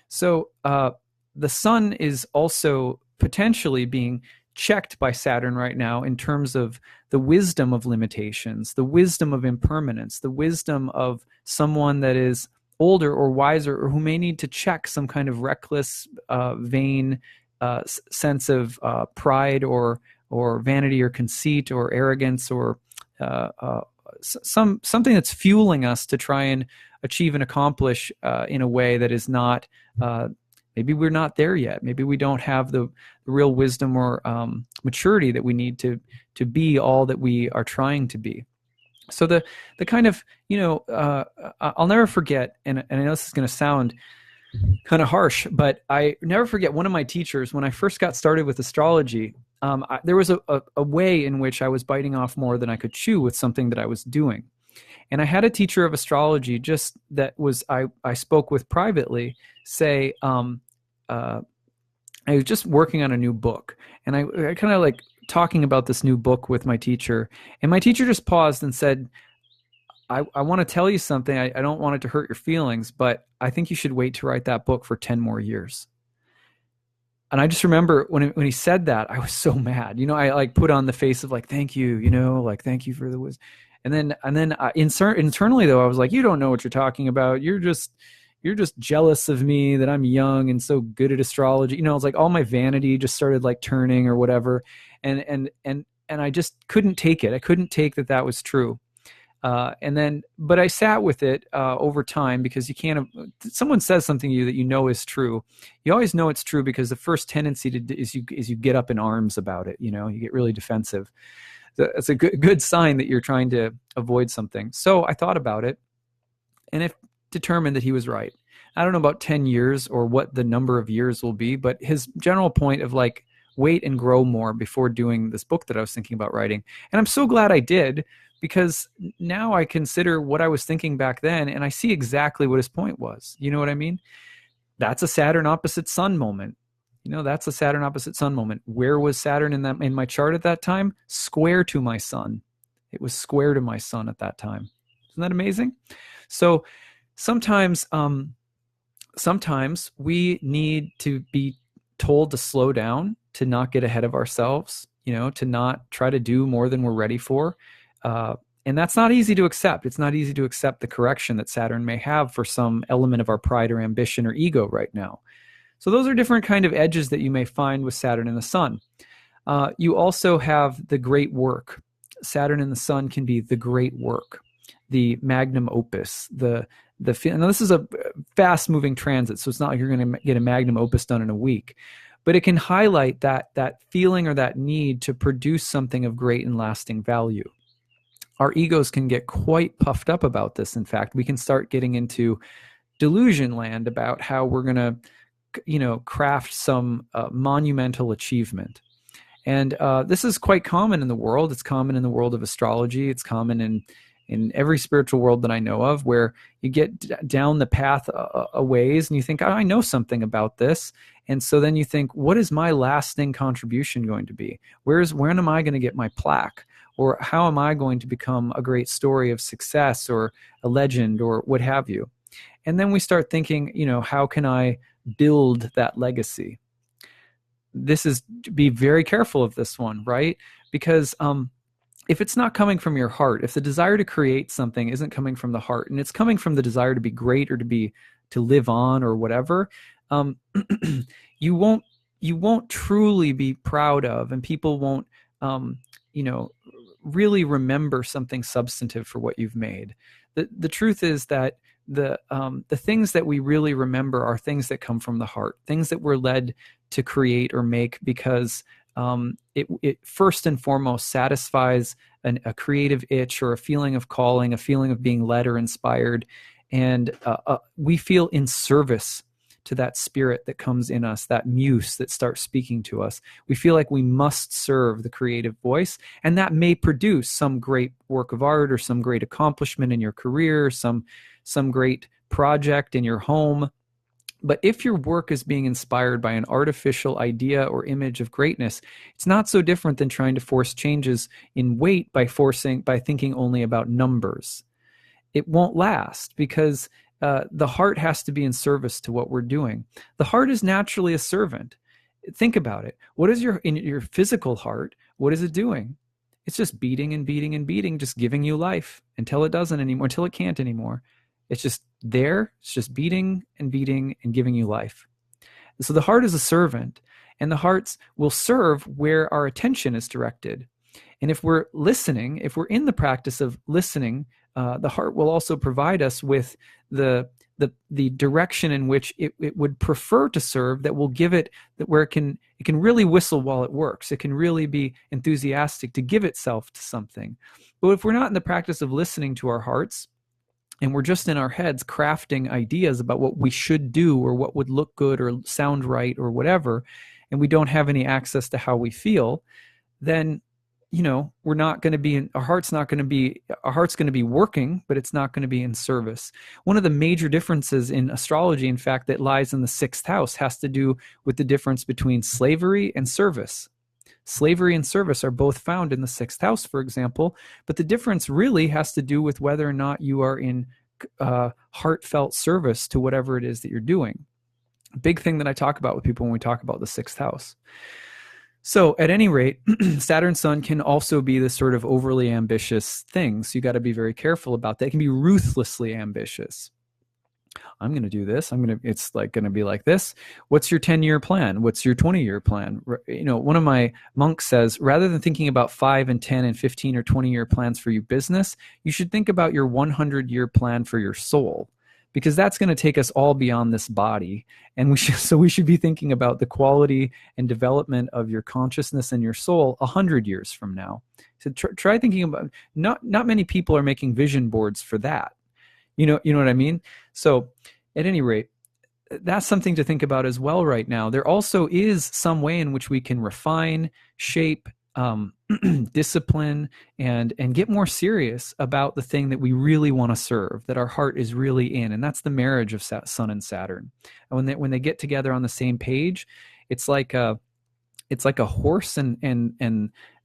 A: So the sun is also potentially being checked by Saturn right now in terms of the wisdom of limitations, the wisdom of impermanence, the wisdom of someone that is older or wiser, or who may need to check some kind of reckless, vain sense of pride or vanity or conceit or arrogance, or something that's fueling us to try and achieve and accomplish in a way that is not, maybe we're not there yet. Maybe we don't have the real wisdom or maturity that we need to be all that we are trying to be. So the kind of, I'll never forget, and I know this is going to sound kind of harsh, but I never forget one of my teachers when I first got started with astrology. There was a way in which I was biting off more than I could chew with something that I was doing. And I had a teacher of astrology I spoke with privately say, I was just working on a new book, and I kind of like talking about this new book with my teacher, and my teacher just paused and said, I want to tell you something. I don't want it to hurt your feelings, but I think you should wait to write that book for 10 more years. And I just remember when he said that, I was so mad. I like put on the face of like, thank you, like, thank you for the wisdom. And then internally though, I was like, you don't know what you're talking about. You're just jealous of me that I'm young and so good at astrology. It's like all my vanity just started like turning or whatever. And I just couldn't take it. I couldn't take that was true. But I sat with it over time, because you can't. Someone says something to you that is true. You always know it's true because the first tendency is you get up in arms about it. You get really defensive. It's a good sign that you're trying to avoid something. So I thought about it, and it determined that he was right. I don't know about 10 years or what the number of years will be, but his general point of like, wait and grow more before doing this book that I was thinking about writing. And I'm so glad I did, because now I consider what I was thinking back then, and I see exactly what his point was. You know what I mean? That's a Saturn opposite Sun moment. That's a Saturn opposite Sun moment. Where was Saturn in my chart at that time? Square to my Sun. It was square to my Sun at that time. Isn't that amazing? So sometimes we need to be told to slow down, to not get ahead of ourselves, to not try to do more than we're ready for. And that's not easy to accept. It's not easy to accept the correction that Saturn may have for some element of our pride or ambition or ego right now. So those are different kind of edges that you may find with Saturn and the Sun. You also have the great work. Saturn and the Sun can be the great work, the magnum opus, now this is a fast-moving transit, so it's not like you're going to get a magnum opus done in a week, but it can highlight that feeling or that need to produce something of great and lasting value. Our egos can get quite puffed up about this. In fact, we can start getting into delusion land about how we're going to, craft some monumental achievement. And this is quite common in the world. It's common in the world of astrology. It's common in every spiritual world that I know of, where you get down the path a ways and you think, I know something about this. And so then you think, what is my lasting contribution going to be? When am I going to get my plaque? Or how am I going to become a great story of success or a legend or what have you? And then we start thinking, how can I build that legacy? This is, be very careful of this one, right? Because if it's not coming from your heart, if the desire to create something isn't coming from the heart, and it's coming from the desire to be great or to live on or whatever, you won't truly be proud of, and people won't, really remember something substantive for what you've made. The truth is that the things that we really remember are things that come from the heart, things that we're led to create or make because it first and foremost satisfies a creative itch or a feeling of calling, a feeling of being led or inspired, and we feel in service to that spirit that comes in us, that muse that starts speaking to us. We feel like we must serve the creative voice, and that may produce some great work of art or some great accomplishment in your career, some great project in your home. But if your work is being inspired by an artificial idea or image of greatness, it's not so different than trying to force changes in weight by thinking only about numbers. It won't last because the heart has to be in service to what we're doing. The heart is naturally a servant. Think about it. What is in your physical heart? What is it doing? It's just beating and beating and beating, just giving you life until it doesn't anymore, until it can't anymore. It's just there. It's just beating and beating and giving you life. So the heart is a servant, and the hearts will serve where our attention is directed. And if we're listening, if we're in the practice of listening, the heart will also provide us with the direction in which it would prefer to serve, that will give it, that where it can really whistle while it works. It can really be enthusiastic to give itself to something. But if we're not in the practice of listening to our hearts, and we're just in our heads crafting ideas about what we should do or what would look good or sound right or whatever, and we don't have any access to how we feel, then we're not going to be our heart's going to be working, but it's not going to be in service. One of the major differences in astrology, in fact, that lies in the sixth house has to do with the difference between slavery and service. Slavery and service are both found in the sixth house, for example, but the difference really has to do with whether or not you are in heartfelt service to whatever it is that you're doing. A big thing that I talk about with people when we talk about the sixth house. So at any rate, Saturn Sun can also be this sort of overly ambitious thing. So you got to be very careful about that. It can be ruthlessly ambitious. I'm going to do this. It's like going to be like this. What's your 10-year plan? What's your 20-year plan? One of my monks says, rather than thinking about 5 and 10 and 15 or 20-year plans for your business, you should think about your 100-year plan for your soul, because that's going to take us all beyond this body. And we should be thinking about the quality and development of your consciousness and your soul 100 years from now. So try thinking about, not many people are making vision boards for that. You know what I mean? So at any rate, that's something to think about as well right now. There also is some way in which we can refine, shape, discipline and get more serious about the thing that we really want to serve, that our heart is really in, and that's the marriage of Sun and Saturn. And when they get together on the same page, it's like a horse and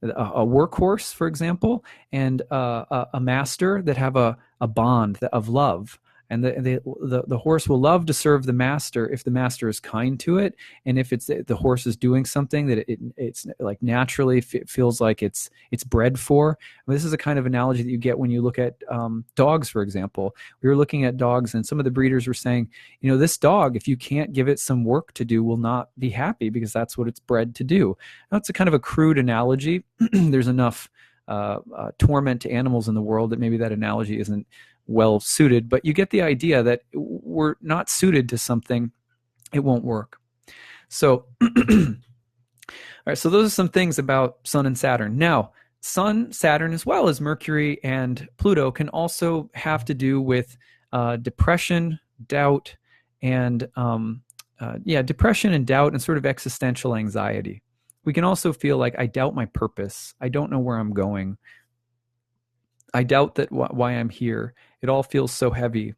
A: a workhorse, for example, and a master that have a bond of love. And the horse will love to serve the master if the master is kind to it, and if the horse is doing something that it's like naturally feels like it's bred for. I mean, this is a kind of analogy that you get when you look at dogs, for example. We were looking at dogs, and some of the breeders were saying, this dog, if you can't give it some work to do, will not be happy because that's what it's bred to do. Now, it's a kind of a crude analogy. There's enough torment to animals in the world that maybe that analogy isn't well suited, but you get the idea that we're not suited to something, it won't work. So, all right, so those are some things about Sun and Saturn. Now, Sun, Saturn, as well as Mercury and Pluto can also have to do with depression, doubt, and depression and doubt and sort of existential anxiety. We can also feel like, I doubt my purpose. I don't know where I'm going. I doubt that why I'm here. It all feels so heavy.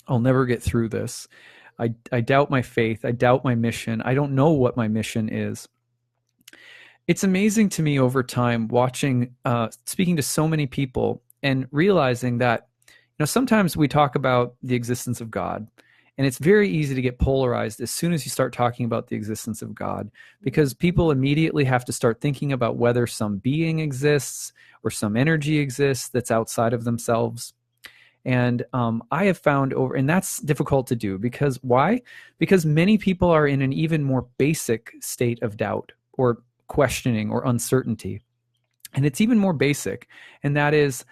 A: I'll never get through this. I doubt my faith. I doubt my mission. I don't know what my mission is. It's amazing to me over time watching, speaking to so many people and realizing that, sometimes we talk about the existence of God, and it's very easy to get polarized as soon as you start talking about the existence of God, because people immediately have to start thinking about whether some being exists or some energy exists that's outside of themselves. And I have found and that's difficult to do because why? Because many people are in an even more basic state of doubt or questioning or uncertainty. And it's even more basic. And that is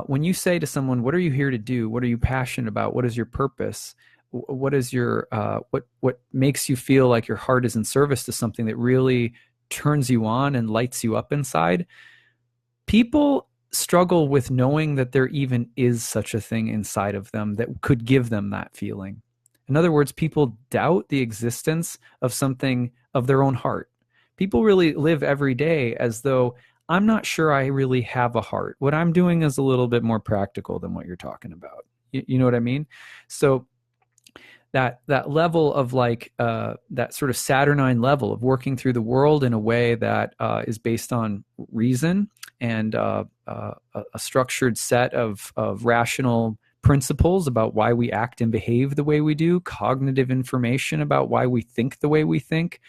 A: when you say to someone, what are you here to do? What are you passionate about? What is your purpose? What is your what makes you feel like your heart is in service to something that really turns you on and lights you up inside? People struggle with knowing that there even is such a thing inside of them that could give them that feeling. In other words, people doubt the existence of something of their own heart. People really live every day as though, I'm not sure I really have a heart. What I'm doing is a little bit more practical than what you're talking about. You know what I mean? So that level of that sort of Saturnine level of working through the world in a way that is based on reason and a structured set of rational principles about why we act and behave the way we do, cognitive information about why we think the way we think.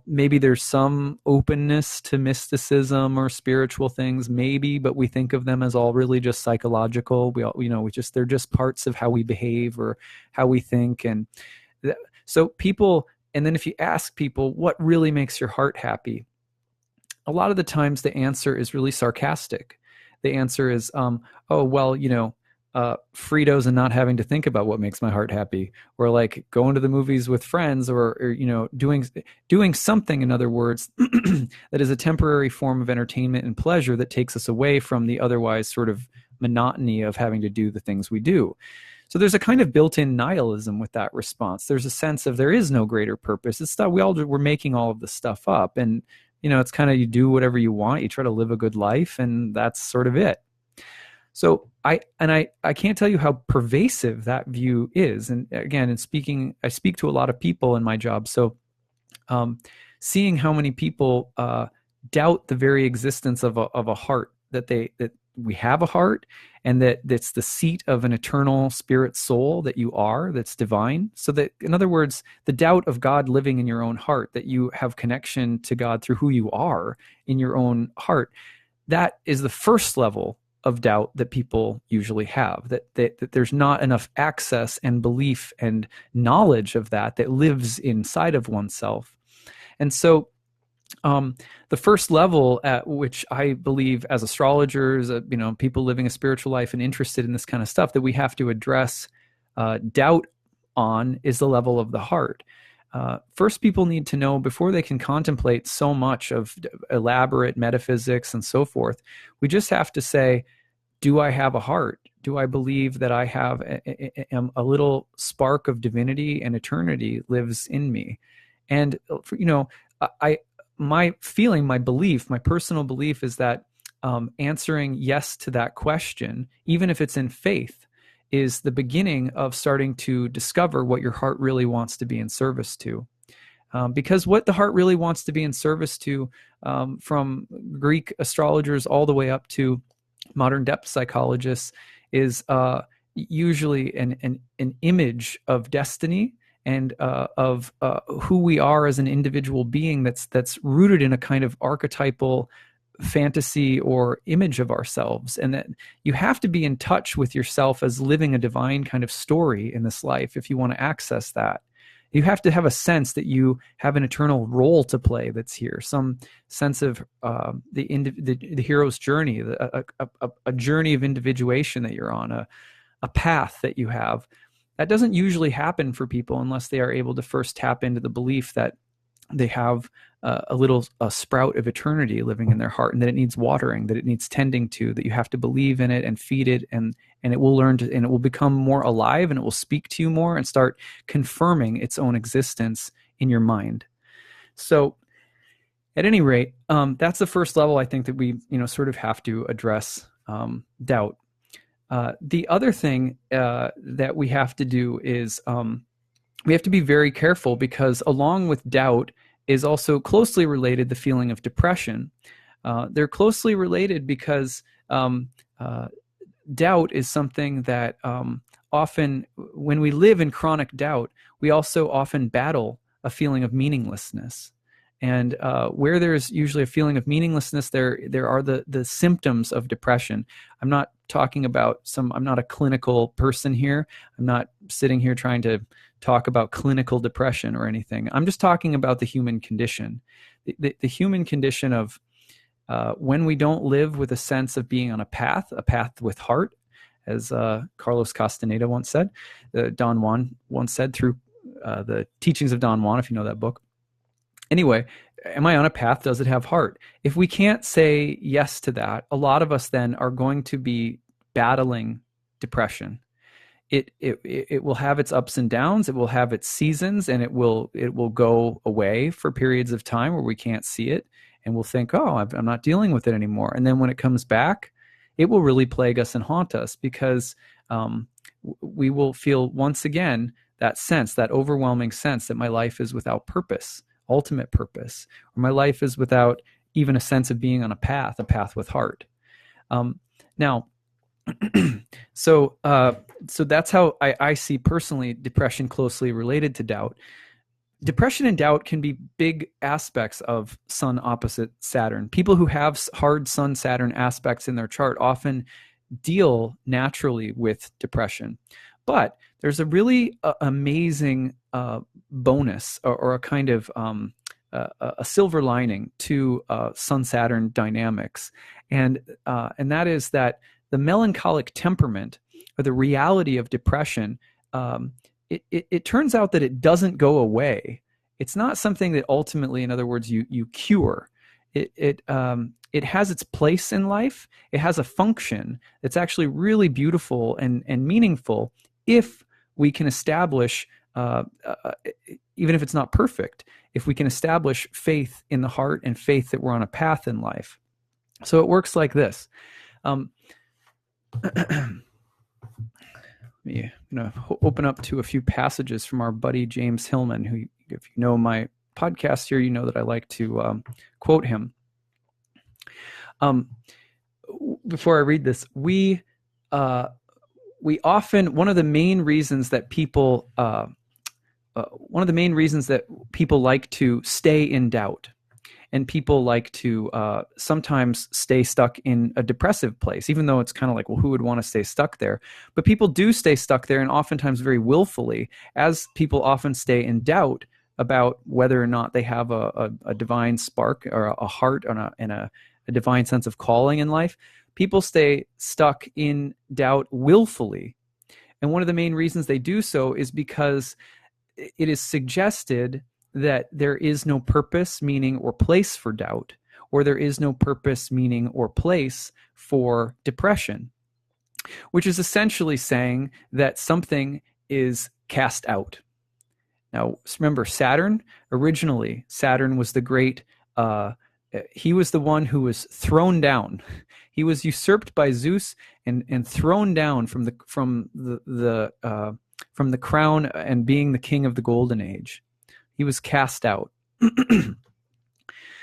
A: Maybe there's some openness to mysticism or spiritual things, maybe, but we think of them as all really just psychological. They're just parts of how we behave or how we think. And so and then if you ask people, what really makes your heart happy? A lot of the times the answer is really sarcastic. The answer is, Fritos and not having to think about what makes my heart happy, or like going to the movies with friends, or doing something, in other words, that is a temporary form of entertainment and pleasure that takes us away from the otherwise sort of monotony of having to do the things we do. So there's a kind of built-in nihilism with that response. There's a sense of there is no greater purpose. It's stuff we're making all of this stuff up, and it's kind of, you do whatever you want, you try to live a good life, and that's sort of it. So I can't tell you how pervasive that view is. And again, I speak to a lot of people in my job. So seeing how many people doubt the very existence of a heart, that we have a heart, and that's the seat of an eternal spirit soul that you are, that's divine. So that, in other words, the doubt of God living in your own heart, that you have connection to God through who you are in your own heart, that is the first level of doubt that people usually have, that there's not enough access and belief and knowledge of that lives inside of oneself. And so the first level at which I believe, as astrologers, people living a spiritual life and interested in this kind of stuff, that we have to address doubt on, is the level of the heart. First, people need to know, before they can contemplate so much of elaborate metaphysics and so forth, we just have to say, do I have a heart? Do I believe that I have a little spark of divinity and eternity lives in me? And my feeling, my belief, my personal belief is that answering yes to that question, even if it's in faith, is the beginning of starting to discover what your heart really wants to be in service to. Because what the heart really wants to be in service to, from Greek astrologers all the way up to modern depth psychologists, is usually an image of destiny and of who we are as an individual being that's rooted in a kind of archetypal fantasy or image of ourselves, and that you have to be in touch with yourself as living a divine kind of story in this life if you want to access that. You have to have a sense that you have an eternal role to play that's here, some sense of the hero's journey, a journey of individuation that you're on, a path that you have. That doesn't usually happen for people unless they are able to first tap into the belief that they have a sprout of eternity living in their heart, and that it needs watering, that it needs tending to, that you have to believe in it and feed it, and it will learn to, and it will become more alive, and it will speak to you more and start confirming its own existence in your mind. So at any rate, that's the first level I think that we sort of have to address doubt. The other thing that we have to do is we have to be very careful, because along with doubt is also closely related the feeling of depression. They're closely related because doubt is something that often, when we live in chronic doubt, we also often battle a feeling of meaninglessness. And where there's usually a feeling of meaninglessness, there are the symptoms of depression. I'm not talking about I'm not a clinical person here. I'm not sitting here trying to talk about clinical depression or anything. I'm just talking about the human condition. The human condition of when we don't live with a sense of being on a path with heart, as Carlos Castaneda once said, Don Juan once said through the teachings of Don Juan, if you know that book. Anyway, am I on a path? Does it have heart? If we can't say yes to that, a lot of us then are going to be battling depression. It will have its ups and downs. It will have its seasons, and it will go away for periods of time where we can't see it, and we'll think, oh, I'm not dealing with it anymore. And then when it comes back, it will really plague us and haunt us, because we will feel once again that sense, that overwhelming sense that my life is without purpose, ultimate purpose, or my life is without even a sense of being on a path with heart. Now, so that's how I see personally depression closely related to doubt. Depression and doubt can be big aspects of Sun opposite Saturn. People who have hard Sun-Saturn aspects in their chart often deal naturally with depression. But there's a really amazing bonus or a kind of a silver lining to Sun-Saturn dynamics, and that is that the melancholic temperament, or the reality of depression, it turns out that it doesn't go away. It's not something that ultimately, in other words, you cure. It has its place in life. It has a function that's actually really beautiful and meaningful if we can establish, even if it's not perfect, if we can establish faith in the heart and faith that we're on a path in life. So it works like this. Let me open up to a few passages from our buddy James Hillman, who, if you know my podcast here, you know that I like to quote him. Before I read this, we often, one of the main reasons that people like to stay in doubt, and people like to sometimes stay stuck in a depressive place, even though it's kind of like, well, who would want to stay stuck there? But people do stay stuck there, and oftentimes very willfully, as people often stay in doubt about whether or not they have a divine spark or a heart and a divine sense of calling in life. People stay stuck in doubt willfully. And one of the main reasons they do so is because it is suggested that there is no purpose, meaning, or place for doubt, or there is no purpose, meaning, or place for depression, which is essentially saying that something is cast out. Now, remember, originally, Saturn was the great he was the one who was thrown down. He was usurped by Zeus and thrown down from the crown and being the king of the golden age. He was cast out.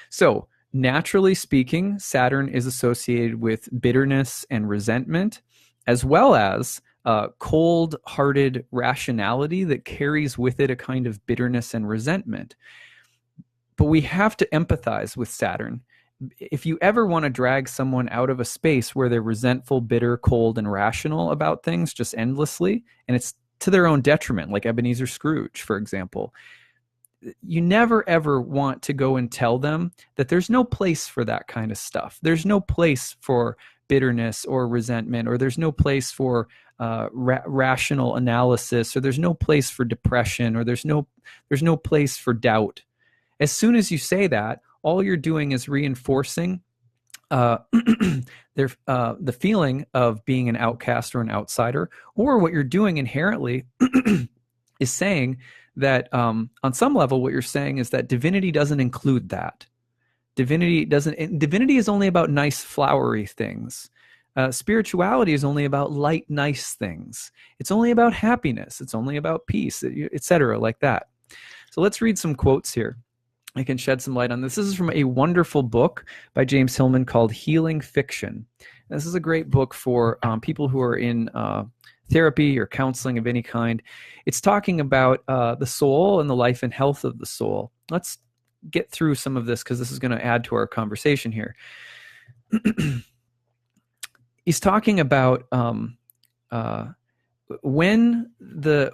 A: So, naturally speaking, Saturn is associated with bitterness and resentment, as well as cold-hearted rationality that carries with it a kind of bitterness and resentment. But we have to empathize with Saturn. If you ever want to drag someone out of a space where they're resentful, bitter, cold, and rational about things just endlessly, and it's to their own detriment, like Ebenezer Scrooge, for example, you never ever want to go and tell them that there's no place for that kind of stuff. There's no place for bitterness or resentment, or there's no place for rational analysis, or there's no place for depression, or there's no place for doubt. As soon as you say that, all you're doing is reinforcing the feeling of being an outcast or an outsider, or what you're doing inherently is saying that on some level, what you're saying is that divinity doesn't include that. Divinity is only about nice, flowery things. Spirituality is only about light, nice things. It's only about happiness. It's only about peace, etc., like that. So let's read some quotes here. I can shed some light on this. This is from a wonderful book by James Hillman called Healing Fiction. This is a great book for people who are in therapy or counseling of any kind. It's talking about the soul and the life and health of the soul. Let's get through some of this because this is going to add to our conversation here. He's talking about when the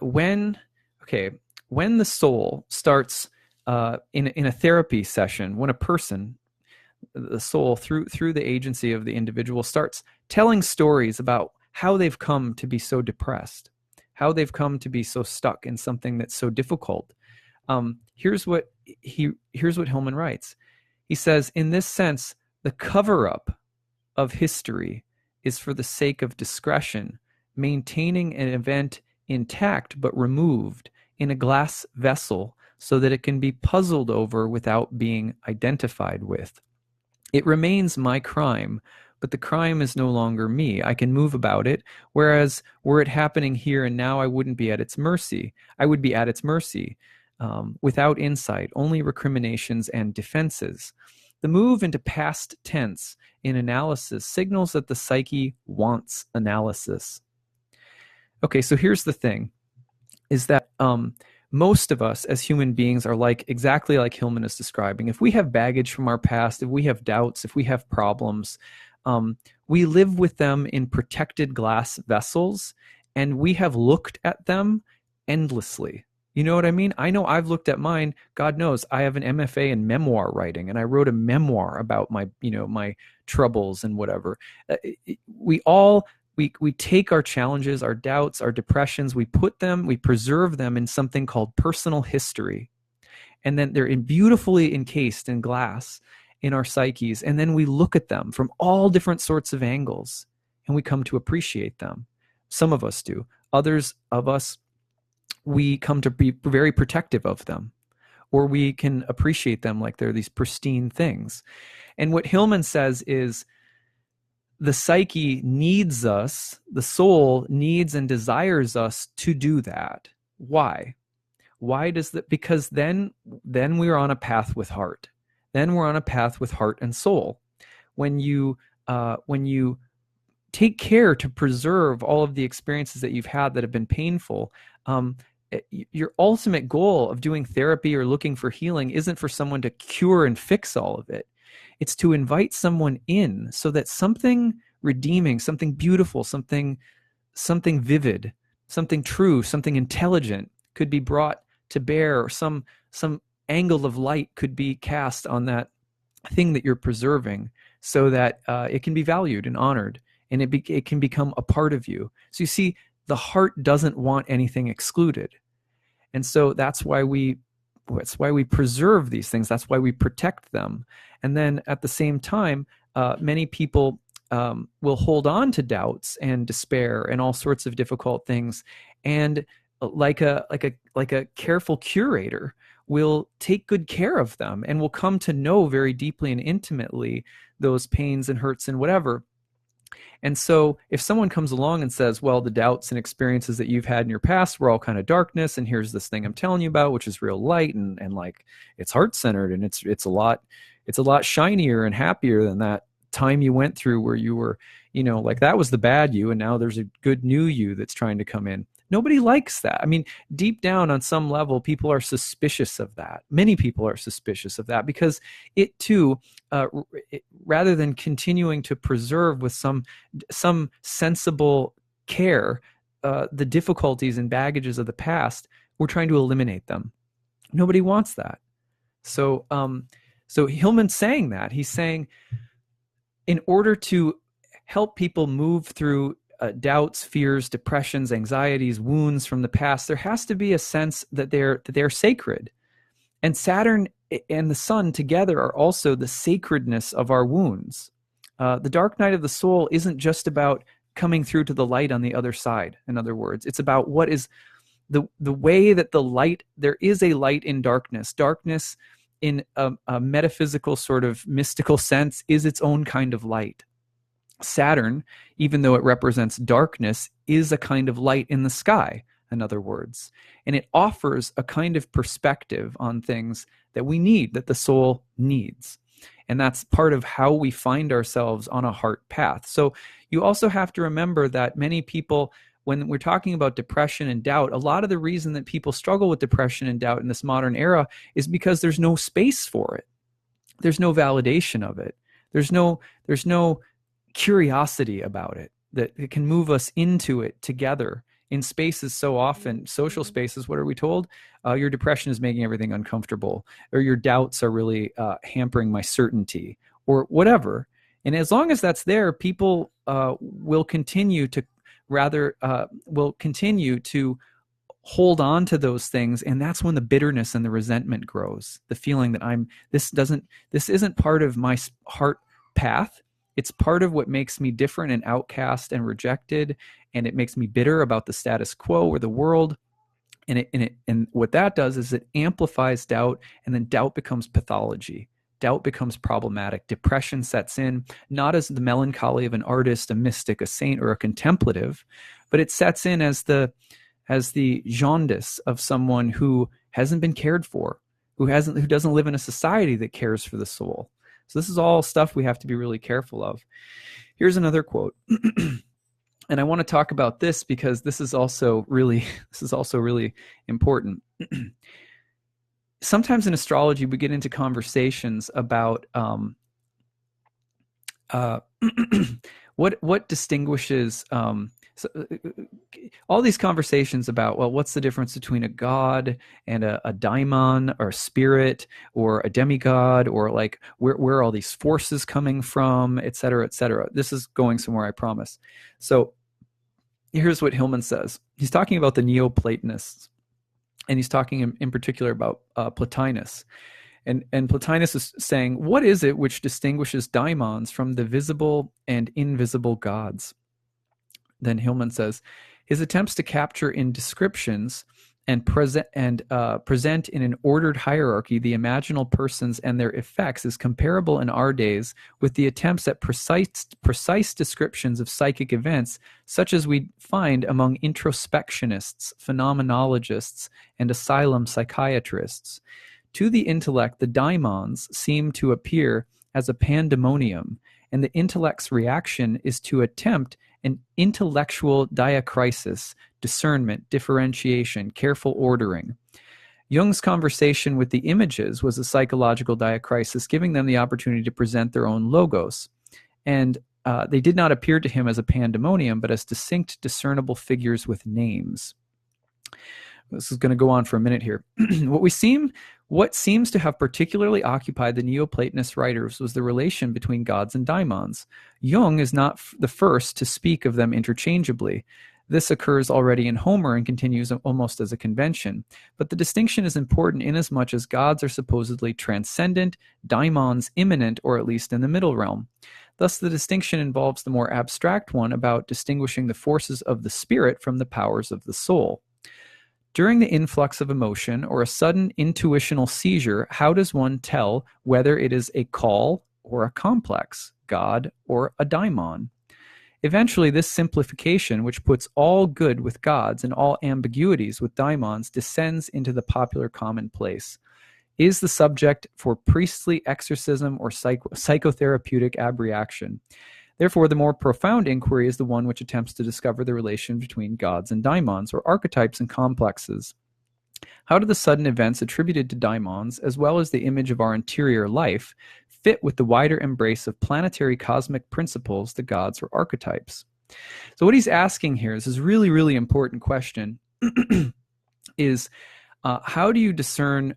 A: soul starts in a therapy session, when a person, the soul, through the agency of the individual, starts telling stories about how they've come to be so depressed, how they've come to be so stuck in something that's so difficult. Here's what Hillman writes. He says, in this sense, the cover-up of history is for the sake of discretion, maintaining an event intact but removed in a glass vessel so that it can be puzzled over without being identified with. It remains my crime, but the crime is no longer me. I can move about it, whereas were it happening here and now, I wouldn't be at its mercy. I would be at its mercy, without insight, only recriminations and defenses. The move into past tense in analysis signals that the psyche wants analysis. Okay, so here's the thing, is that most of us as human beings are exactly like Hillman is describing. If we have baggage from our past, if we have doubts, if we have problems, we live with them in protected glass vessels, and we have looked at them endlessly. You know what I mean? I know I've looked at mine. God knows I have an MFA in memoir writing, and I wrote a memoir about my troubles and whatever. We take our challenges, our doubts, our depressions, we preserve them in something called personal history. And then they're beautifully encased in glass in our psyches. And then we look at them from all different sorts of angles, and we come to appreciate them. Some of us do. Others of us, we come to be very protective of them, or we can appreciate them like they're these pristine things. And what Hillman says is, the psyche needs us, the soul needs and desires us to do that. Why? Why does that? Because then we're on a path with heart. Then we're on a path with heart and soul. When you take care to preserve all of the experiences that you've had that have been painful, your ultimate goal of doing therapy or looking for healing isn't for someone to cure and fix all of it. It's to invite someone in so that something redeeming, something beautiful, something vivid, something true, something intelligent could be brought to bear, or some angle of light could be cast on that thing that you're preserving, so that it can be valued and honored, and it can become a part of you. So you see, the heart doesn't want anything excluded. And so that's why we preserve these things. That's why we protect them. And then at the same time, many people will hold on to doubts and despair and all sorts of difficult things. And like a careful curator will take good care of them and will come to know very deeply and intimately those pains and hurts and whatever. And so if someone comes along and says, well, the doubts and experiences that you've had in your past were all kind of darkness, and here's this thing I'm telling you about, which is real light and like it's heart-centered, and it's a lot shinier and happier than that time you went through where you were, like that was the bad you, and now there's a good new you that's trying to come in. Nobody likes that. I mean, deep down on some level, people are suspicious of that. Many people are suspicious of that because it too, rather than continuing to preserve with some sensible care the difficulties and baggages of the past, we're trying to eliminate them. Nobody wants that. So Hillman's saying that. He's saying, in order to help people move through doubts, fears, depressions, anxieties, wounds from the past, there has to be a sense that they're sacred. And Saturn and the sun together are also the sacredness of our wounds. The dark night of the soul isn't just about coming through to the light on the other side. In other words, it's about what is the way that the light, there is a light in darkness. Darkness in a metaphysical sort of mystical sense is its own kind of light. Saturn, even though it represents darkness, is a kind of light in the sky, in other words. And it offers a kind of perspective on things that we need, that the soul needs. And that's part of how we find ourselves on a heart path. So you also have to remember that many people, when we're talking about depression and doubt, a lot of the reason that people struggle with depression and doubt in this modern era is because there's no space for it. There's no validation of it. There's no curiosity about it that it can move us into it together in spaces. So often, social spaces, what are we told? Your depression is making everything uncomfortable, or your doubts are really hampering my certainty, or whatever. And as long as that's there, people will continue to hold on to those things, and that's when the bitterness and the resentment grows. The feeling that this isn't part of my heart path. It's part of what makes me different and outcast and rejected, and it makes me bitter about the status quo or the world. And what that does is it amplifies doubt, and then doubt becomes pathology. Doubt becomes problematic. Depression sets in, not as the melancholy of an artist, a mystic, a saint, or a contemplative, but it sets in as the jaundice of someone who hasn't been cared for, who doesn't live in a society that cares for the soul. So this is all stuff we have to be really careful of. Here's another quote. And I want to talk about this because this is also really important. Sometimes in astrology, we get into conversations about what distinguishes all these conversations about, well, what's the difference between a god and a daimon or a spirit or a demigod, or like where are all these forces coming from, et cetera, et cetera. This is going somewhere, I promise. So here's what Hillman says. He's talking about the Neoplatonists, and he's talking in particular about Plotinus. And Plotinus is saying, what is it which distinguishes daimons from the visible and invisible gods? Then Hillman says, his attempts to capture in descriptions and present in an ordered hierarchy the imaginal persons and their effects is comparable in our days with the attempts at precise descriptions of psychic events, such as we find among introspectionists, phenomenologists, and asylum psychiatrists. To the intellect, the daimons seem to appear as a pandemonium, and the intellect's reaction is to attempt an intellectual diacrisis, discernment, differentiation, careful ordering. Jung's conversation with the images was a psychological diacrisis, giving them the opportunity to present their own logos. And they did not appear to him as a pandemonium, but as distinct, discernible figures with names. This is going to go on for a minute here. What seems to have particularly occupied the Neoplatonist writers was the relation between gods and daimons. Jung is not the first to speak of them interchangeably. This occurs already in Homer and continues almost as a convention. But the distinction is important inasmuch as gods are supposedly transcendent, daimons immanent, or at least in the middle realm. Thus, the distinction involves the more abstract one about distinguishing the forces of the spirit from the powers of the soul. During the influx of emotion or a sudden intuitional seizure, how does one tell whether it is a call or a complex, God or a daimon? Eventually, this simplification, which puts all good with gods and all ambiguities with daimons, descends into the popular commonplace. Is the subject for priestly exorcism or psychotherapeutic abreaction? Therefore, the more profound inquiry is the one which attempts to discover the relation between gods and daimons, or archetypes and complexes. How do the sudden events attributed to daimons, as well as the image of our interior life, fit with the wider embrace of planetary cosmic principles, the gods or archetypes? So what he's asking here is this really, really important question is how do you discern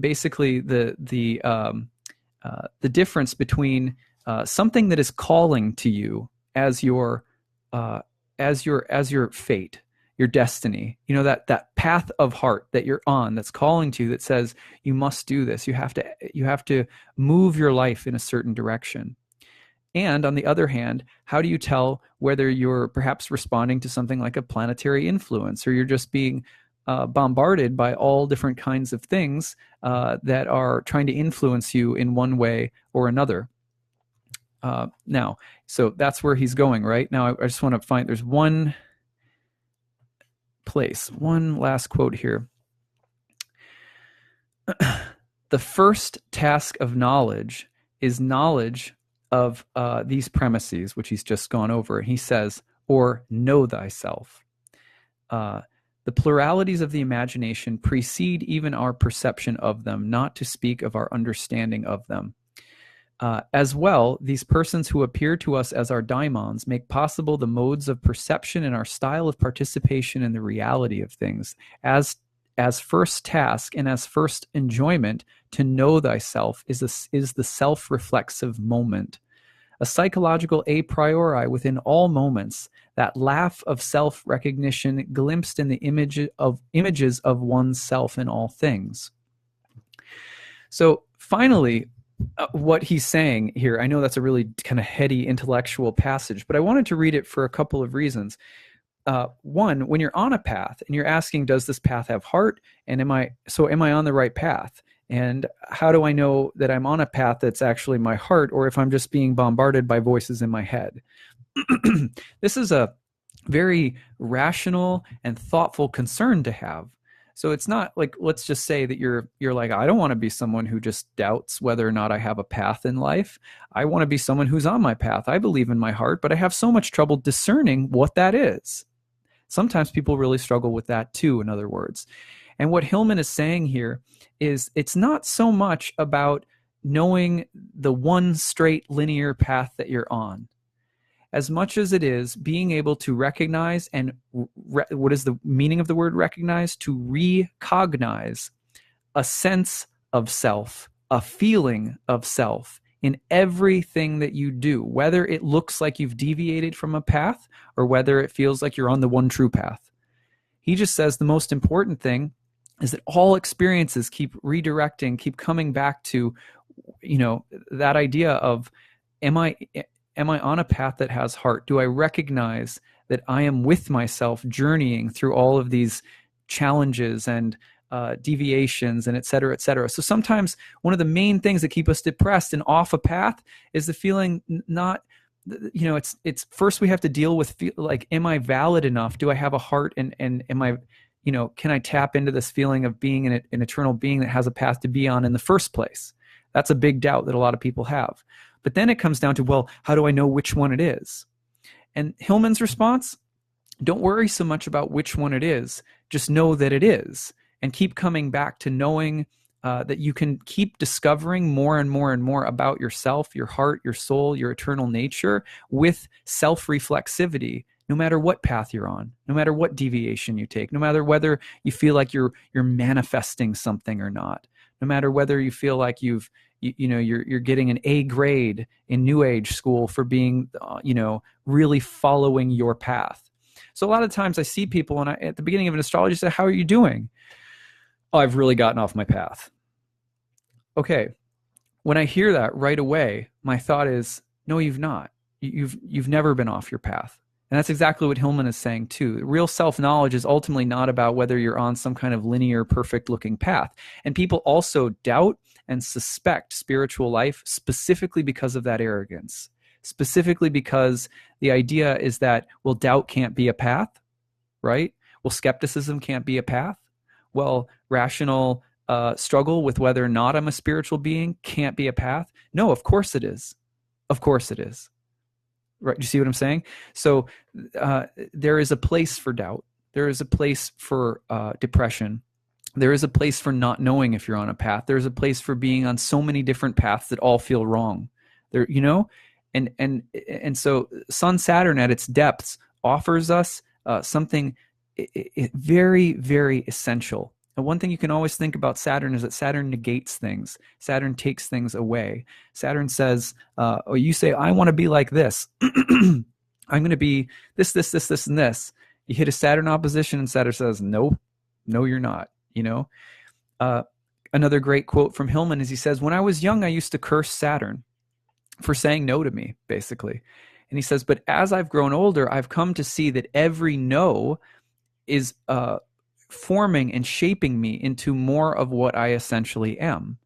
A: basically the difference between something that is calling to you as your fate, your destiny, that path of heart that you're on, that's calling to you, that says you must do this, you have to move your life in a certain direction. And on the other hand, how do you tell whether you're perhaps responding to something like a planetary influence, or you're just being bombarded by all different kinds of things that are trying to influence you in one way or another? Now, so that's where he's going right now. I just want to find, there's one last quote here. The first task of knowledge is knowledge of these premises, which he's just gone over. He says, or know thyself. The pluralities of the imagination precede even our perception of them, not to speak of our understanding of them. As well, these persons who appear to us as our daimons make possible the modes of perception and our style of participation in the reality of things. As first task and as first enjoyment, to know thyself is the self-reflexive moment. A psychological a priori within all moments, that laugh of self-recognition glimpsed in the images of oneself in all things. So finally, what he's saying here, I know that's a really kind of heady intellectual passage, but I wanted to read it for a couple of reasons. One, when you're on a path and you're asking, does this path have heart? And am I on the right path? And how do I know that I'm on a path that's actually my heart, or if I'm just being bombarded by voices in my head? This is a very rational and thoughtful concern to have. So it's not like, let's just say that you're like, I don't want to be someone who just doubts whether or not I have a path in life. I want to be someone who's on my path. I believe in my heart, but I have so much trouble discerning what that is. Sometimes people really struggle with that too, in other words. And what Hillman is saying here is it's not so much about knowing the one straight linear path that you're on, as much as it is being able to recognize, and what is the meaning of the word recognize? To recognize a sense of self, a feeling of self in everything that you do, whether it looks like you've deviated from a path or whether it feels like you're on the one true path. He just says the most important thing is that all experiences keep redirecting, keep coming back to, that idea of, am I on a path that has heart? Do I recognize that I am with myself journeying through all of these challenges and deviations and et cetera, et cetera? So sometimes one of the main things that keep us depressed and off a path is the feeling not, it's first we have to deal with like, am I valid enough? Do I have a heart? And am I, can I tap into this feeling of being an eternal being that has a path to be on in the first place? That's a big doubt that a lot of people have. But then it comes down to, well, how do I know which one it is? And Hillman's response, don't worry so much about which one it is. Just know that it is, and keep coming back to knowing that you can keep discovering more and more and more about yourself, your heart, your soul, your eternal nature with self-reflexivity, no matter what path you're on, no matter what deviation you take, no matter whether you feel like you're manifesting something or not, no matter whether you feel like you're getting an A grade in New Age school for being, really following your path. So a lot of times I see people, and at the beginning of an astrology, say, how are you doing? Oh, I've really gotten off my path. Okay. When I hear that right away, my thought is, no, you've not. You've never been off your path. And that's exactly what Hillman is saying too. Real self-knowledge is ultimately not about whether you're on some kind of linear, perfect-looking path. And people also doubt and suspect spiritual life specifically because of that arrogance, specifically because the idea is that, well, doubt can't be a path, right? Well, skepticism can't be a path. Well, rational struggle with whether or not I'm a spiritual being can't be a path. No, of course it is. Of course it is. Right? You see what I'm saying? So there is a place for doubt. There is a place for depression. There is a place for not knowing if you're on a path. There's a place for being on so many different paths that all feel wrong. There, you know, and so Sun Saturn at its depths offers us something very, very essential. And one thing you can always think about Saturn is that Saturn negates things. Saturn takes things away. Saturn says, or you say, I want to be like this. I'm going to be this, and this. You hit a Saturn opposition and Saturn says, no, you're not, you know. Another great quote from Hillman is he says, when I was young, I used to curse Saturn for saying no to me, basically. And he says, but as I've grown older, I've come to see that every no is forming and shaping me into more of what I essentially am.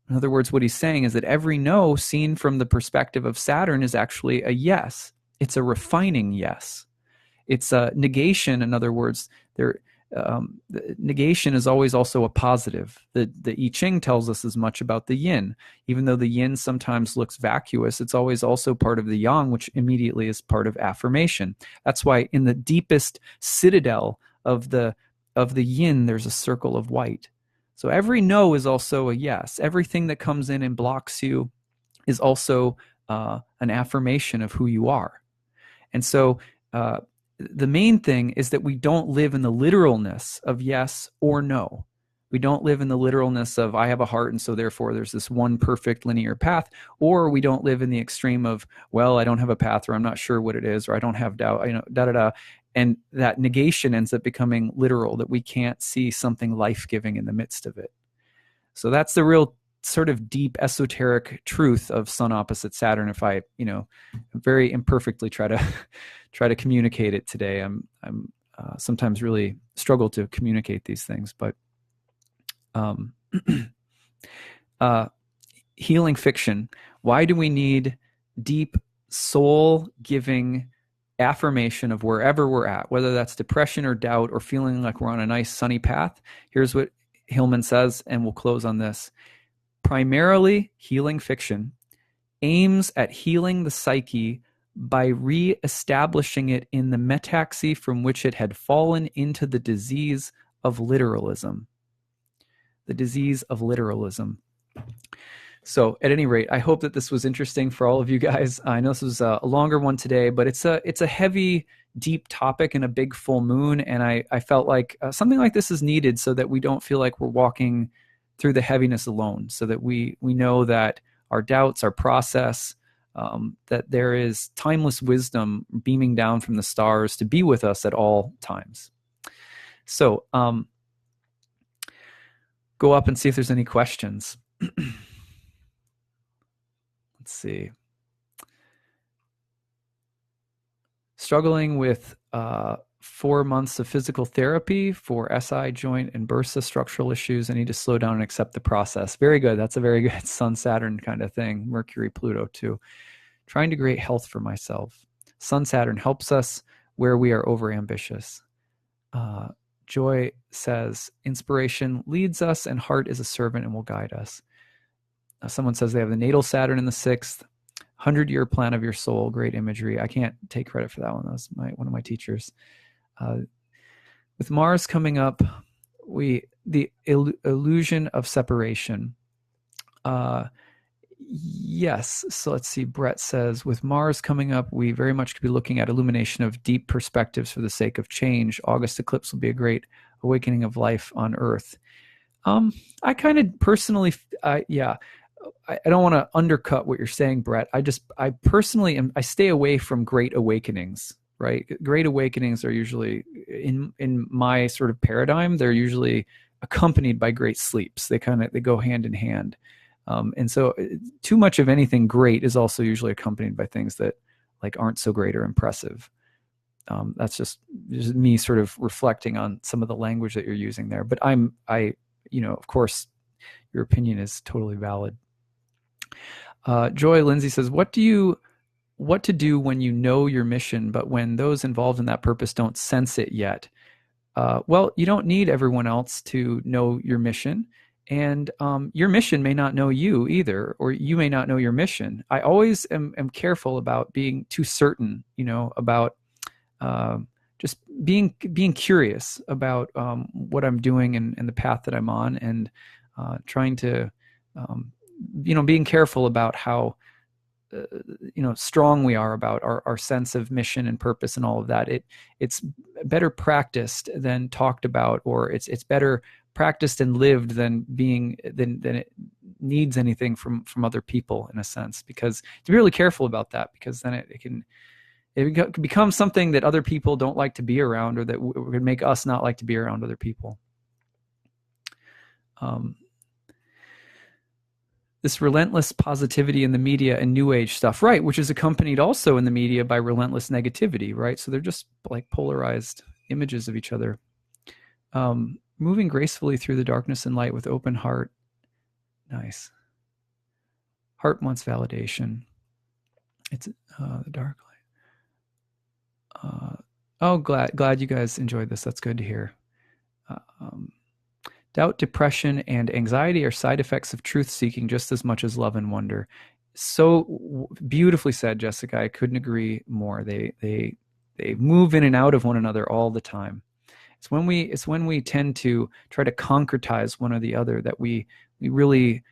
A: In other words, what he's saying is that every no seen from the perspective of Saturn is actually a yes. It's a refining yes. It's a negation. In other words, negation is always also a positive. The I Ching tells us as much about the yin. Even though the yin sometimes looks vacuous, it's always also part of the yang, which immediately is part of affirmation. That's why in the deepest citadel of the yin, there's a circle of white. So every no is also a yes. Everything that comes in and blocks you is also an affirmation of who you are. And so the main thing is that we don't live in the literalness of yes or no. We don't live in the literalness of I have a heart and so therefore there's this one perfect linear path, or we don't live in the extreme of, well, I don't have a path, or I'm not sure what it is, or I don't have doubt, you know, da-da-da. And that negation ends up becoming literal, that we can't see something life-giving in the midst of it. So that's the real sort of deep esoteric truth of Sun opposite Saturn. If I, you know, very imperfectly try to communicate it today, I'm sometimes really struggle to communicate these things. But healing fiction. Why do we need deep soul-giving affirmation of wherever we're at, whether that's depression or doubt or feeling like we're on a nice sunny path? Here's what Hillman says, and we'll close on this. Primarily, healing fiction aims at healing the psyche by re-establishing it in the metaxy from which it had fallen into the disease of literalism. The disease of literalism. So at any rate, I hope that this was interesting for all of you guys. I know this was a longer one today, but it's a heavy, deep topic and a big full moon. And I felt like something like this is needed so that we don't feel like we're walking through the heaviness alone, so that we know that our doubts, our process, that there is timeless wisdom beaming down from the stars to be with us at all times. So go up and see if there's any questions. Let's see. Struggling with 4 months of physical therapy for SI, joint, and bursa structural issues. I need to slow down and accept the process. Very good. That's a very good Sun Saturn kind of thing. Mercury, Pluto too. Trying to create health for myself. Sun Saturn helps us where we are overambitious. Joy says, inspiration leads us and heart is a servant and will guide us. Someone says they have the natal Saturn in the 6th, 100-year plan of your soul. Great imagery. I can't take credit for that one. That was one of my teachers. With Mars coming up, the illusion of separation. Yes. So let's see. Brett says, with Mars coming up, we very much could be looking at illumination of deep perspectives for the sake of change. August eclipse will be a great awakening of life on Earth. I kind of personally, yeah. I don't want to undercut what you're saying, Brett. I personally I stay away from great awakenings, right? Great awakenings are usually, in my sort of paradigm, they're usually accompanied by great sleeps. They go hand in hand. And so too much of anything great is also usually accompanied by things that like aren't so great or impressive. That's just me sort of reflecting on some of the language that you're using there. But of course, your opinion is totally valid. Joy Lindsay says, what to do when you know your mission, but when those involved in that purpose don't sense it yet? Well, you don't need everyone else to know your mission, and your mission may not know you either, or you may not know your mission. I always am careful about being too certain, about just being curious about what I'm doing and the path that I'm on, and trying to, being careful about how strong we are about our sense of mission and purpose and all of that. It's better practiced than talked about, or it's better practiced and lived than it needs anything from other people, in a sense, because to be really careful about that, because then it can become something that other people don't like to be around, or that would make us not like to be around other people. This relentless positivity in the media and new age stuff, right, which is accompanied also in the media by relentless negativity, right? So they're just like polarized images of each other. Moving gracefully through the darkness and light with open heart. Nice. Heart wants validation. It's the dark light. Glad you guys enjoyed this. That's good to hear. Doubt, depression, and anxiety are side effects of truth-seeking just as much as love and wonder. So beautifully said, Jessica. I couldn't agree more. They move in and out of one another all the time. It's when we tend to try to concretize one or the other that we really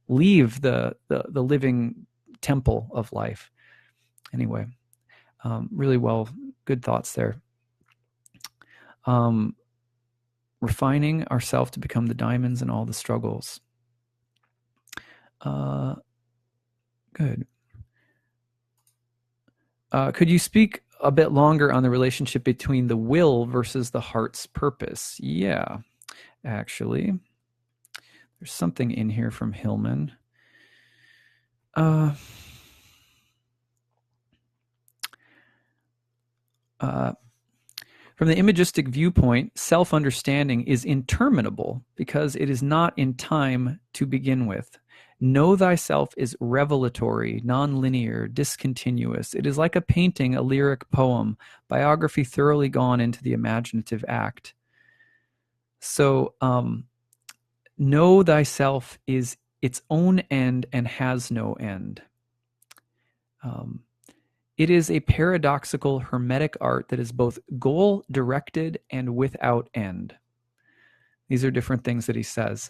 A: leave the living temple of life. Anyway, really good thoughts there. Refining ourselves to become the diamonds in all the struggles. Good. Could you speak a bit longer on the relationship between the will versus the heart's purpose? Yeah, actually. There's something in here from Hillman. From the imagistic viewpoint, self-understanding is interminable because it is not in time to begin with. Know thyself is revelatory, non-linear, discontinuous. It is like a painting, a lyric poem, biography thoroughly gone into the imaginative act. So, know thyself is its own end and has no end. It is a paradoxical hermetic art that is both goal-directed and without end. These are different things that he says.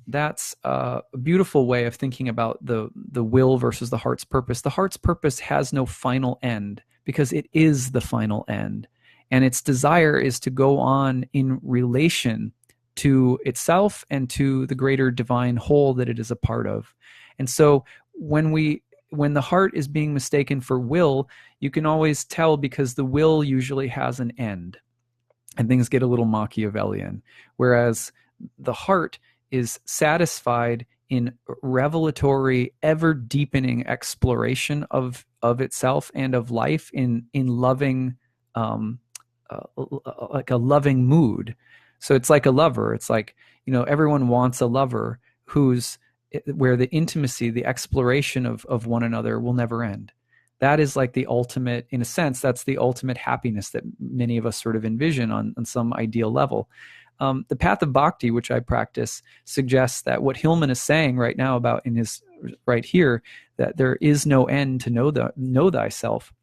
A: That's a beautiful way of thinking about the will versus the heart's purpose. The heart's purpose has no final end because it is the final end. And its desire is to go on in relation to itself and to the greater divine whole that it is a part of. And so when the heart is being mistaken for will, you can always tell because the will usually has an end and things get a little Machiavellian. Whereas the heart is satisfied in revelatory, ever deepening exploration of itself and of life in loving, like a loving mood. So it's like a lover. It's like, everyone wants a lover where the intimacy, the exploration of one another will never end. That is like the ultimate, in a sense, that's the ultimate happiness that many of us sort of envision on some ideal level. The path of bhakti, which I practice, suggests that what Hillman is saying right now about in his right here, that there is no end to know thyself.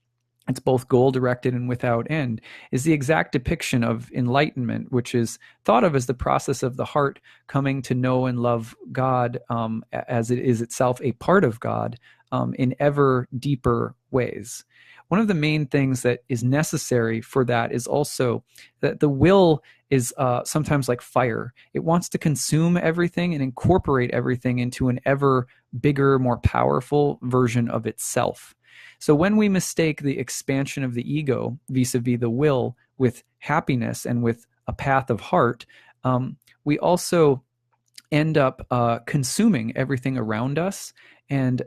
A: It's both goal-directed and without end, is the exact depiction of enlightenment, which is thought of as the process of the heart coming to know and love God as it is itself a part of God in ever deeper ways. One of the main things that is necessary for that is also that the will is sometimes like fire. It wants to consume everything and incorporate everything into an ever bigger, more powerful version of itself. So when we mistake the expansion of the ego vis-a-vis the will with happiness and with a path of heart, we also end up consuming everything around us and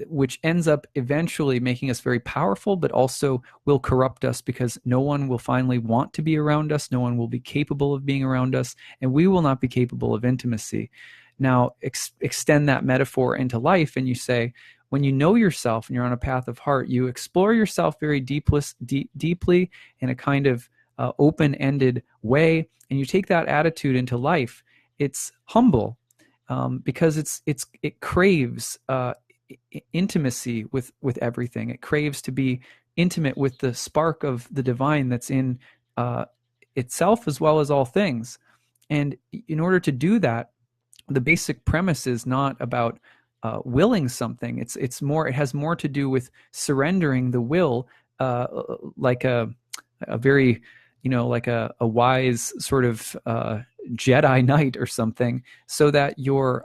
A: which ends up eventually making us very powerful, but also will corrupt us because no one will finally want to be around us. No one will be capable of being around us, and we will not be capable of intimacy. Now, extend that metaphor into life, and you say, when you know yourself and you're on a path of heart, you explore yourself very deeply in a kind of open-ended way, and you take that attitude into life. It's humble because it craves intimacy with everything. It craves to be intimate with the spark of the divine that's in itself as well as all things. And in order to do that, the basic premise is not about willing something. It has more to do with surrendering the will, like a very, like a wise sort of Jedi Knight or something, so that your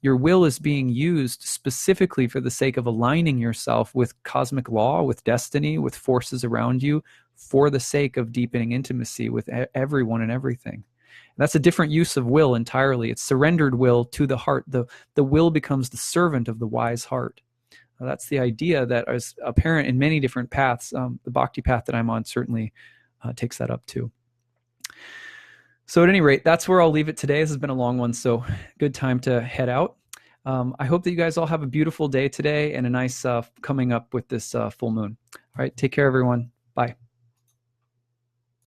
A: will is being used specifically for the sake of aligning yourself with cosmic law, with destiny, with forces around you, for the sake of deepening intimacy with everyone and everything. That's a different use of will entirely. It's surrendered will to the heart. The will becomes the servant of the wise heart. That's the idea that is apparent in many different paths. The Bhakti path that I'm on certainly takes that up too. So at any rate, that's where I'll leave it today. This has been a long one, so good time to head out. I hope that you guys all have a beautiful day today and a nice coming up with this full moon. All right, take care, everyone. Bye.